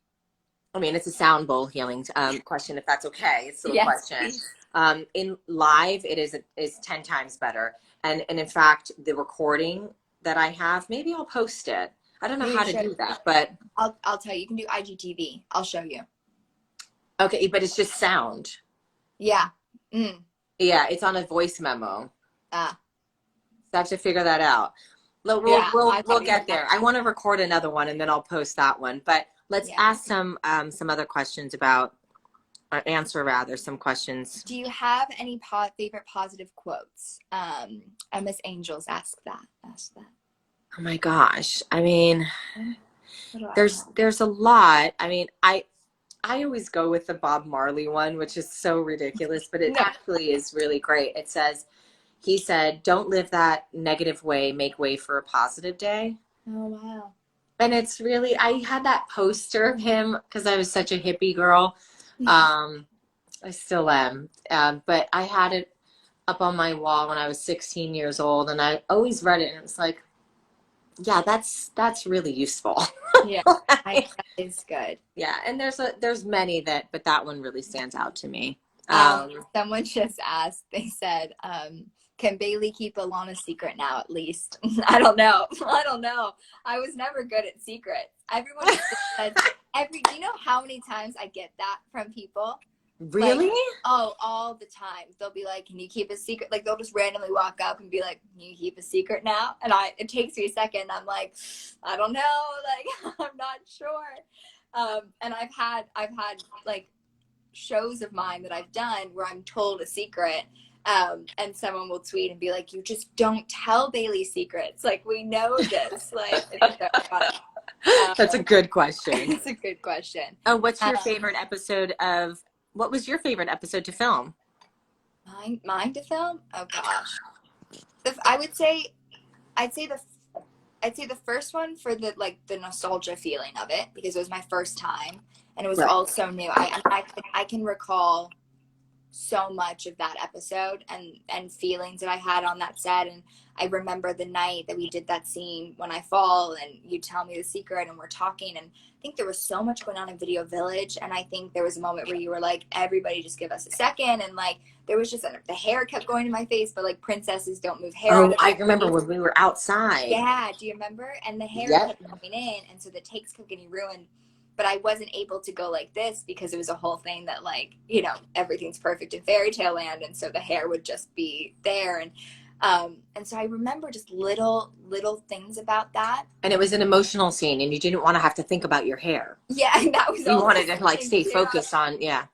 Speaker 3: I mean, it's a sound bowl healing question, if that's okay. It's still a question. In live, it is 10 times better. And in fact, the recording that I have, maybe I'll post it. I don't know how to do that, but
Speaker 1: I'll tell you. You can do IGTV. I'll show you.
Speaker 3: Okay, but it's just sound.
Speaker 1: Yeah.
Speaker 3: Yeah, it's on a voice memo. So I have to figure that out. We'll get there. I want to record another one and then I'll post that one. But let's ask some other questions about, or answer rather, some questions.
Speaker 1: Do you have any favorite positive quotes? Miss Angels asked that.
Speaker 3: Oh my gosh. I mean, there's a lot. I mean, I always go with the Bob Marley one, which is so ridiculous, but it actually is really great. He said, don't live that negative way, make way for a positive day.
Speaker 1: Oh, wow.
Speaker 3: And it's really, I had that poster of him because I was such a hippie girl. I still am. But I had it up on my wall when I was 16 years old and I always read it and it was like, yeah, that's really useful.
Speaker 1: Yeah, that is good.
Speaker 3: Yeah, and there's many but that one really stands out to me.
Speaker 1: Someone just asked, they said, can Bailee keep a Lana secret now at least? I don't know. I was never good at secrets. Everyone says, do you know how many times I get that from people?
Speaker 3: Really?
Speaker 1: Like, all the time. They'll be like, can you keep a secret? Like, they'll just randomly walk up and be like, can you keep a secret now? And it takes me a second. I'm like, I don't know. Like, I'm not sure. And I've had like shows of mine that I've done where I'm told a secret And someone will tweet and be like, you just don't tell Bailee secrets. Like, we know this. Like, it's so funny.
Speaker 3: That's a good question.
Speaker 1: It's a good question.
Speaker 3: Oh, what's your favorite episode of, what was your favorite episode to film?
Speaker 1: Mine to film? Oh gosh. I'd say the first one for the nostalgia feeling of it, because it was my first time and it was all so new. I can recall so much of that episode and feelings that I had on that set. And I remember the night that we did that scene when I fall and you tell me the secret and we're talking, and I think there was so much going on in Video Village, and I think there was a moment where you were like, everybody just give us a second, and like there was just the hair kept going to my face, but like princesses don't move hair.
Speaker 3: Oh, I remember when we were outside.
Speaker 1: Yeah, do you remember? And the hair kept coming in, and so the takes kept getting ruined. But I wasn't able to go like this because it was a whole thing that, like, you know, everything's perfect in fairy tale land, and so the hair would just be there. And so I remember just little things about that.
Speaker 3: And it was an emotional scene, and you didn't want to have to think about your hair.
Speaker 1: Yeah, and that was
Speaker 3: you wanted to like stay focused on
Speaker 1: yeah.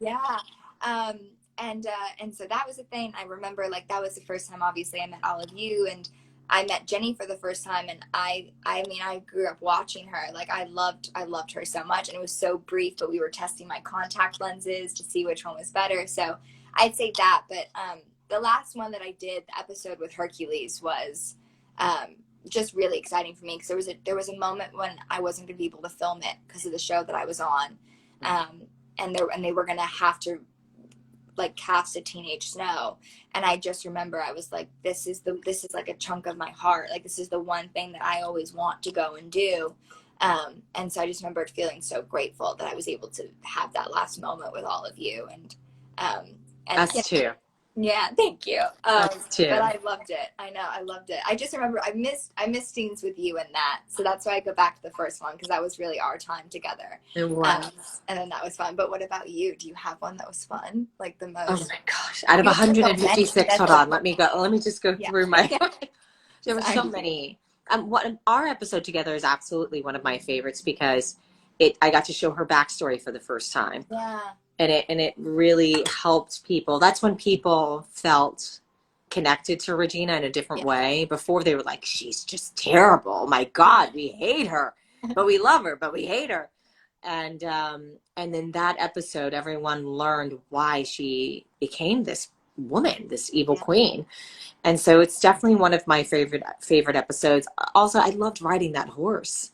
Speaker 1: And so that was a thing. I remember, like, that was the first time obviously I met all of you, and I met Jenny for the first time, and I mean, I grew up watching her. Like, I loved her so much, and it was so brief, but we were testing my contact lenses to see which one was better. So I'd say that. But the last one that I did, the episode with Hercules, was just really exciting for me, because there was a moment when I wasn't going to be able to film it because of the show that I was on, and they were going to have to like cast a teenage Snow, and I just remember I was like, this is like a chunk of my heart, like this is the one thing that I always want to go and do, and so I just remembered feeling so grateful that I was able to have that last moment with all of you, and
Speaker 3: us too.
Speaker 1: Yeah, thank you.
Speaker 3: Us too.
Speaker 1: But I loved it. I know, I loved it. I just remember I missed scenes with you in that, so that's why I go back to the first one, because that was really our time together.
Speaker 3: It was.
Speaker 1: And then that was fun. But what about you? Do you have one that was fun, like the most?
Speaker 3: Oh my gosh! Out of 156, hold on, let me just go through my. There were so many. Our episode together is absolutely one of my favorites, because I got to show her backstory for the first time.
Speaker 1: Yeah.
Speaker 3: And it really helped people. That's when people felt connected to Regina in a different way. Before, they were like, she's just terrible. My God, we hate her, but we love her, but we hate her. And then that episode, everyone learned why she became this woman, this evil queen. And so it's definitely one of my favorite episodes. Also, I loved riding that horse.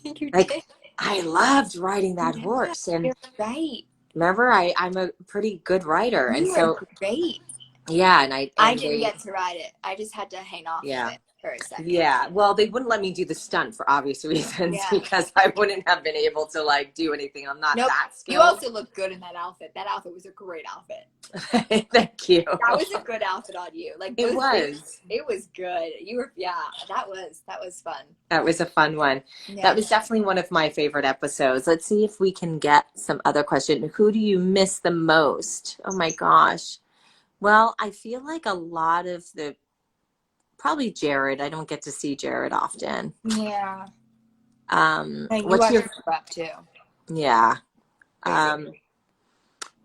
Speaker 3: I loved riding that horse. And
Speaker 1: you're right.
Speaker 3: Remember, I'm a pretty good rider, and so
Speaker 1: great.
Speaker 3: Yeah, and I
Speaker 1: didn't get to ride it. I just had to hang off of it for a second.
Speaker 3: Yeah, well, they wouldn't let me do the stunt for obvious reasons, because I wouldn't have been able to like do anything. I'm not that skilled.
Speaker 1: You also look good in that outfit. That outfit was a great outfit.
Speaker 3: Thank you.
Speaker 1: That was a good outfit on you. Like,
Speaker 3: it was.
Speaker 1: It was good. You were that was fun.
Speaker 3: That was a fun one. Yeah. That was definitely one of my favorite episodes. Let's see if we can get some other question. Who do you miss the most? Oh my gosh. Well, I feel like a lot of probably Jared. I don't get to see Jared often.
Speaker 1: Yeah.
Speaker 3: What's your
Speaker 1: up too?
Speaker 3: Yeah.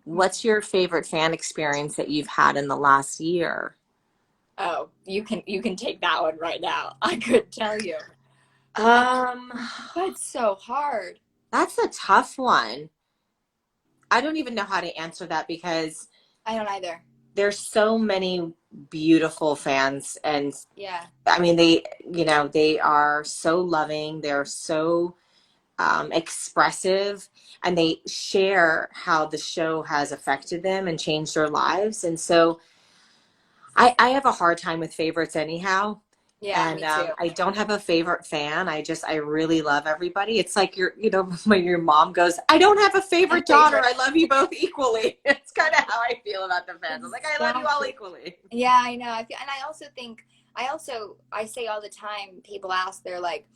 Speaker 3: What's your favorite fan experience that you've had in the last year?
Speaker 1: Oh, you can take that one right now. I could tell you. That's so hard.
Speaker 3: That's a tough one. I don't even know how to answer that, because
Speaker 1: I don't either.
Speaker 3: There's so many beautiful fans, and I mean, they are so loving. They're so expressive, and they share how the show has affected them and changed their lives. And so I have a hard time with favorites anyhow.
Speaker 1: Yeah,
Speaker 3: and
Speaker 1: me too.
Speaker 3: I don't have a favorite fan. I really love everybody. It's like when your mom goes, I don't have a favorite daughter. I love you both equally. It's kind of how I feel about the fans. I'm like, I love you all equally.
Speaker 1: Yeah, I know. And I also think, I say all the time, people ask, they're like,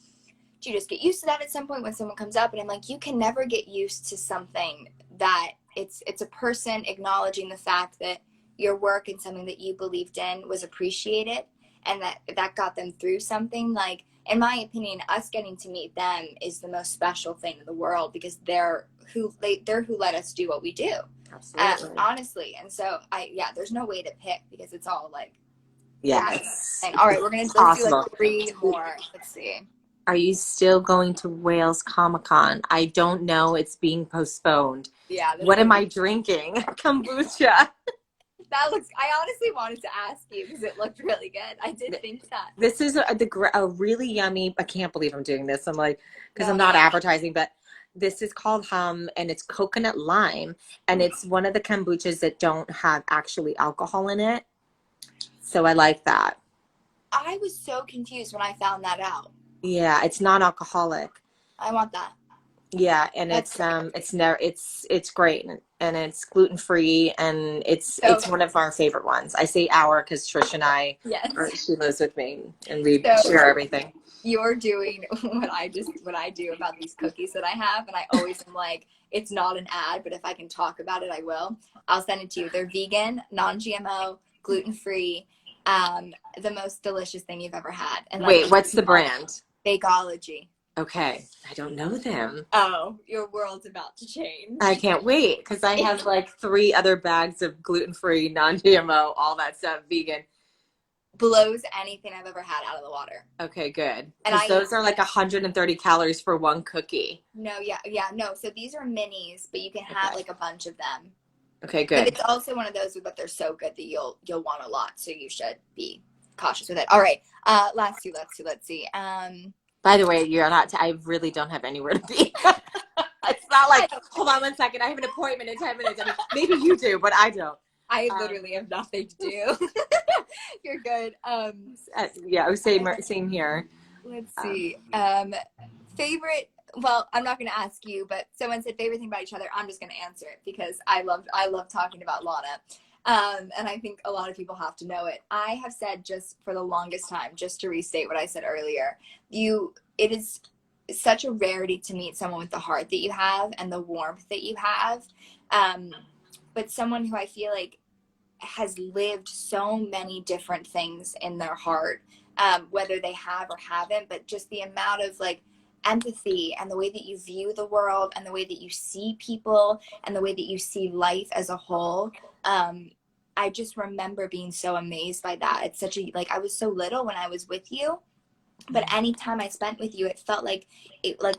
Speaker 1: do you just get used to that at some point when someone comes up? And I'm like, you can never get used to something that it's a person acknowledging the fact that your work and something that you believed in was appreciated, and that got them through something. Like, in my opinion, us getting to meet them is the most special thing in the world, because they're who let us do what we do.
Speaker 3: Absolutely.
Speaker 1: honestly. And so there's no way to pick because it's all like,
Speaker 3: Yes.
Speaker 1: all right, let's do
Speaker 3: Possible.
Speaker 1: like 3 more. Let's see.
Speaker 3: Are you still going to Wales Comic-Con? I don't know. It's being postponed.
Speaker 1: Yeah.
Speaker 3: What am I drinking? Kombucha.
Speaker 1: That looks, I honestly wanted to ask you because it looked really good. I did think that.
Speaker 3: This is a really yummy, I can't believe I'm doing this. I'm like, because I'm not advertising, but this is called Hum, and it's coconut lime, and it's one of the kombuchas that don't have actually alcohol in it. So I like that.
Speaker 1: I was so confused when I found that out.
Speaker 3: Yeah, it's non-alcoholic.
Speaker 1: I want that.
Speaker 3: Yeah, and it's great, and it's gluten-free, and it's one of our favorite ones. I say our because Trish and I, she lives with me, and we share everything.
Speaker 1: You're doing what I do about these cookies that I have, and I always am like, it's not an ad, but if I can talk about it, I will. I'll send it to you. They're vegan, non-GMO, gluten-free, the most delicious thing you've ever had. And
Speaker 3: wait, what's the brand?
Speaker 1: Bakeology.
Speaker 3: Okay, I don't know them.
Speaker 1: Oh, your world's about to change.
Speaker 3: I can't wait because I have like 3 other bags of gluten-free, non-GMO, all that stuff, vegan.
Speaker 1: Blows anything I've ever had out of the water.
Speaker 3: Okay, good. And those are like 130 calories for one cookie.
Speaker 1: No, no. So these are minis, but you can have like a bunch of them.
Speaker 3: Okay, good.
Speaker 1: But it's also one of those, but they're so good that you'll want a lot, so you should be cautious with it. All right, let's see.
Speaker 3: By the way, you're not. I really don't have anywhere to be. It's not like, hold on 1 second, I have an appointment in 10 minutes. I mean, maybe you do, but I don't.
Speaker 1: I literally have nothing to do. You're good.
Speaker 3: Yeah, same here.
Speaker 1: Let's see. Favorite. Well, I'm not going to ask you, but someone said favorite thing about each other. I'm just going to answer it because I love talking about Lana. And I think a lot of people have to know it. I have said just for the longest time, just to restate what I said earlier, it is such a rarity to meet someone with the heart that you have and the warmth that you have. But someone who I feel like has lived so many different things in their heart, whether they have or haven't, but just the amount of like empathy and the way that you view the world and the way that you see people and the way that you see life as a whole. I just remember being so amazed by that. It's such a, like, I was so little when I was with you, but any time I spent with you, it felt like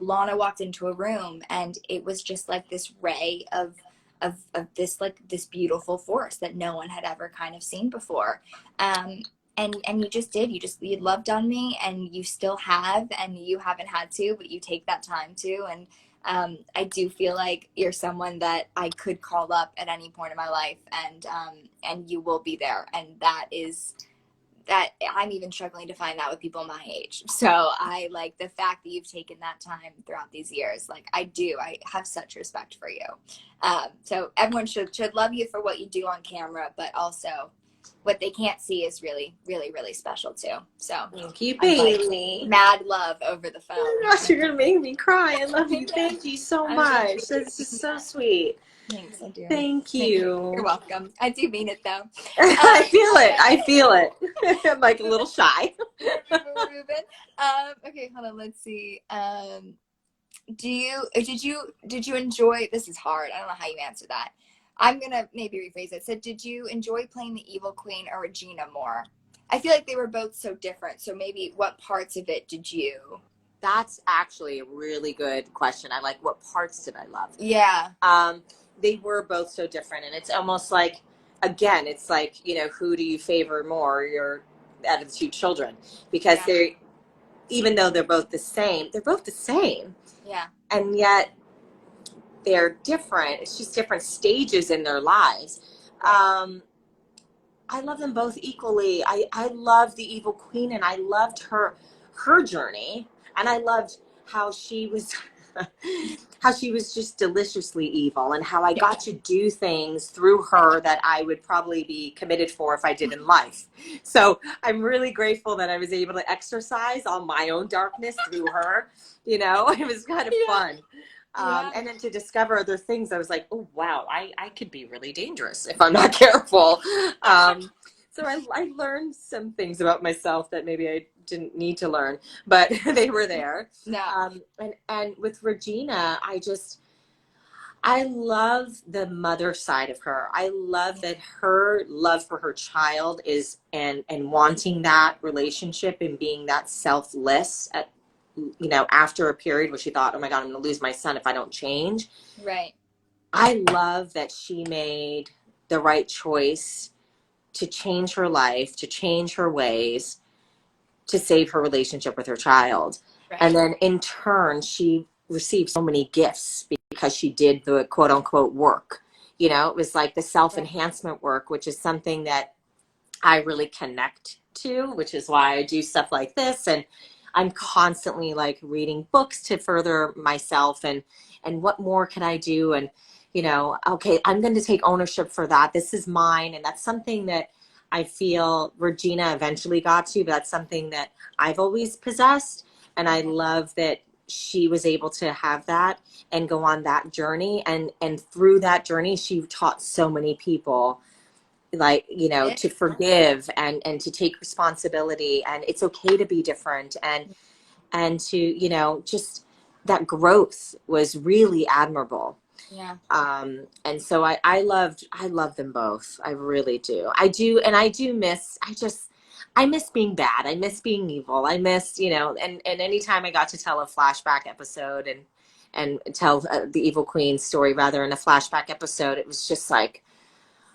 Speaker 1: Lana walked into a room and it was just like this ray of this, like this beautiful force that no one had ever kind of seen before. And you just did, you loved on me, and you still have, and you haven't had to, but you take that time to. And I do feel like you're someone that I could call up at any point in my life, and you will be there. And that I'm even struggling to find that with people my age. So I like the fact that you've taken that time throughout these years. Like I have such respect for you. So everyone should love you for what you do on camera, but also what they can't see is really, really, really special too. So
Speaker 3: thank you, Bailee.
Speaker 1: Like, mad love over the phone.
Speaker 3: Oh my gosh, you're gonna make me cry. I love you. Thank you so much. This is so sweet.
Speaker 1: Thanks, I do.
Speaker 3: Thank you.
Speaker 1: You're welcome. I do mean it though.
Speaker 3: I feel it. I'm like a little shy.
Speaker 1: Okay, hold on. Let's see. Did you enjoy? This is hard. I don't know how you answer that. I'm gonna maybe rephrase it. So, did you enjoy playing the Evil Queen or Regina more? I feel like they were both so different. So maybe what parts of it did you?
Speaker 3: That's actually a really good question. I like, what parts did I love?
Speaker 1: Yeah.
Speaker 3: They were both so different, and it's almost like, again, it's like, who do you favor more? Out of the 2 children, because they, even though they're both the same.
Speaker 1: Yeah.
Speaker 3: And yet they're different. It's just different stages in their lives. I love them both equally. I love the Evil Queen, and I loved her journey, and I loved how she was just deliciously evil, and how I got to do things through her that I would probably be committed for if I did in life. So I'm really grateful that I was able to exercise all my own darkness through her. It was kind of fun. And then to discover other things, I was like, oh, wow, I could be really dangerous if I'm not careful. So I learned some things about myself that maybe I didn't need to learn, but they were there.
Speaker 1: No.
Speaker 3: And with Regina, I love the mother side of her. I love that her love for her child is and wanting that relationship and being that selfless at, you know, after a period where she thought, oh my God, I'm going to lose my son if I don't change.
Speaker 1: Right.
Speaker 3: I love that she made the right choice to change her life, to change her ways, to save her relationship with her child.
Speaker 1: Right.
Speaker 3: And then in turn, she received so many gifts because she did the quote unquote work. You know, it was like the self enhancement work, which is something that I really connect to, which is why I do stuff like this. And I'm constantly like reading books to further myself and what more can I do? And, you know, okay, I'm going to take ownership for that. This is mine. And that's something that I feel Regina eventually got to, but that's something that I've always possessed. And I love that she was able to have that and go on that journey. And through that journey, she taught so many people, like, you know, to forgive and to take responsibility, and it's okay to be different, and to, you know, just that growth was really admirable.
Speaker 1: Yeah.
Speaker 3: And so I love them both. I really do. I do. And I do miss, I miss being bad. I miss being evil. I miss, you know, and anytime I got to tell a flashback episode and tell the Evil Queen story rather in a flashback episode, it was just like,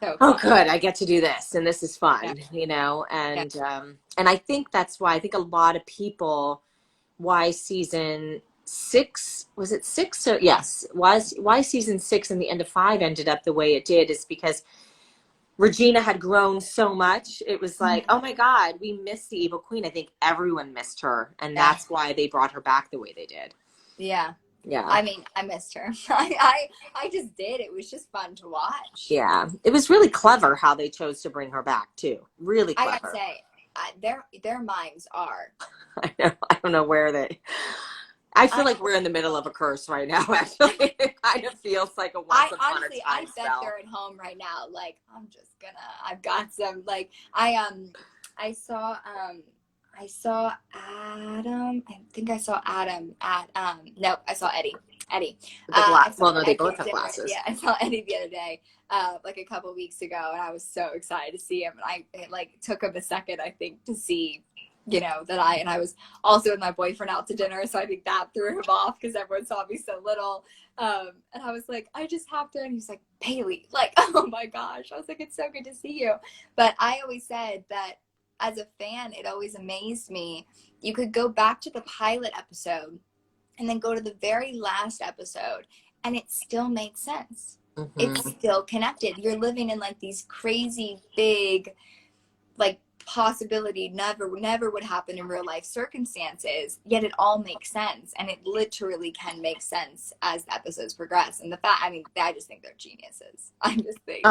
Speaker 1: So
Speaker 3: oh,
Speaker 1: fun.
Speaker 3: good, I get to do this, and this is fun,
Speaker 1: Yeah.
Speaker 3: you know, and I think that's why I think a lot of people, why season 6, was it 6 or yes, why season 6 and the end of 5 ended up the way it did is because Regina had grown so much. It was like, oh my God, we missed the Evil Queen. I think everyone missed her, and that's why they brought her back the way they did.
Speaker 1: Yeah.
Speaker 3: Yeah.
Speaker 1: I mean, I missed her. I just did. It was just fun to watch.
Speaker 3: Yeah. It was really clever how they chose to bring her back too. Really clever.
Speaker 1: I gotta say, their minds are.
Speaker 3: I know. I don't know where they. I feel like we're in the middle of a curse right now. Actually, it kind of feels like a once upon a time
Speaker 1: I bet
Speaker 3: spell.
Speaker 1: they're at home right now. Like, I've got some. Like, I saw Adam. I think I saw Adam at nope, I saw Eddie.
Speaker 3: Well, no, they both have glasses.
Speaker 1: Yeah, I saw Eddie the other day, like a couple weeks ago, and I was so excited to see him. And it like took him a second, I think, to see, you know, that I was also with my boyfriend out to dinner, so I think that threw him off because everyone saw me so little. And I was like, I just have to, and he's like, Bailee, like, oh my gosh. I was like, it's so good to see you. But I always said that as a fan, it always amazed me. You could go back to the pilot episode and then go to the very last episode, and it still makes sense.
Speaker 3: Mm-hmm.
Speaker 1: It's still connected. You're living in like these crazy big, like, possibility never would happen in real life circumstances, yet it all makes sense, and it literally can make sense as the episodes progress. And the fact, I mean, I just think they're geniuses. I just think,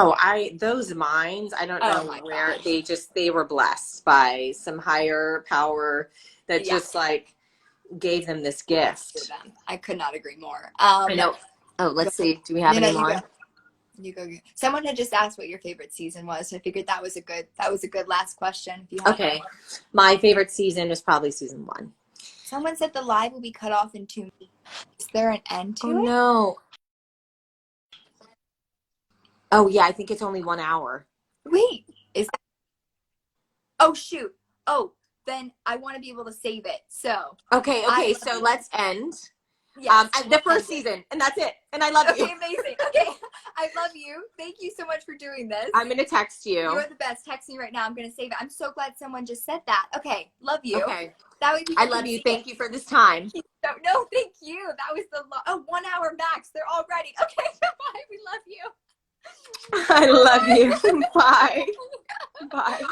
Speaker 3: those minds, I don't
Speaker 1: Oh
Speaker 3: know
Speaker 1: my
Speaker 3: where
Speaker 1: gosh.
Speaker 3: they were blessed by some higher power that just like gave them this gift.
Speaker 1: I could not agree more.
Speaker 3: I know. Oh, let's see. Do we have any more?
Speaker 1: You go. Someone had just asked what your favorite season was, so I figured that was a good last question. If you
Speaker 3: Okay, my favorite season was probably season 1.
Speaker 1: Someone said the live will be cut off in 2 minutes. Is there an end to it?
Speaker 3: No. Oh yeah, I think it's only 1 hour.
Speaker 1: Wait, is that? Oh shoot. Oh, then I want to be able to save it. So
Speaker 3: okay. So let's end.
Speaker 1: Yes,
Speaker 3: the first season, and that's it. And I love you.
Speaker 1: Okay, amazing. Okay, I love you. Thank you so much for doing this.
Speaker 3: I'm gonna text you.
Speaker 1: You're the best. Text me right now. I'm gonna save it. I'm so glad someone just said that. Okay, love you.
Speaker 3: Okay.
Speaker 1: That way
Speaker 3: I love you. Thank you for this time.
Speaker 1: No, thank you. That was the 1 hour max. They're all ready. Okay, goodbye. We love you.
Speaker 3: I love you. Bye. Bye.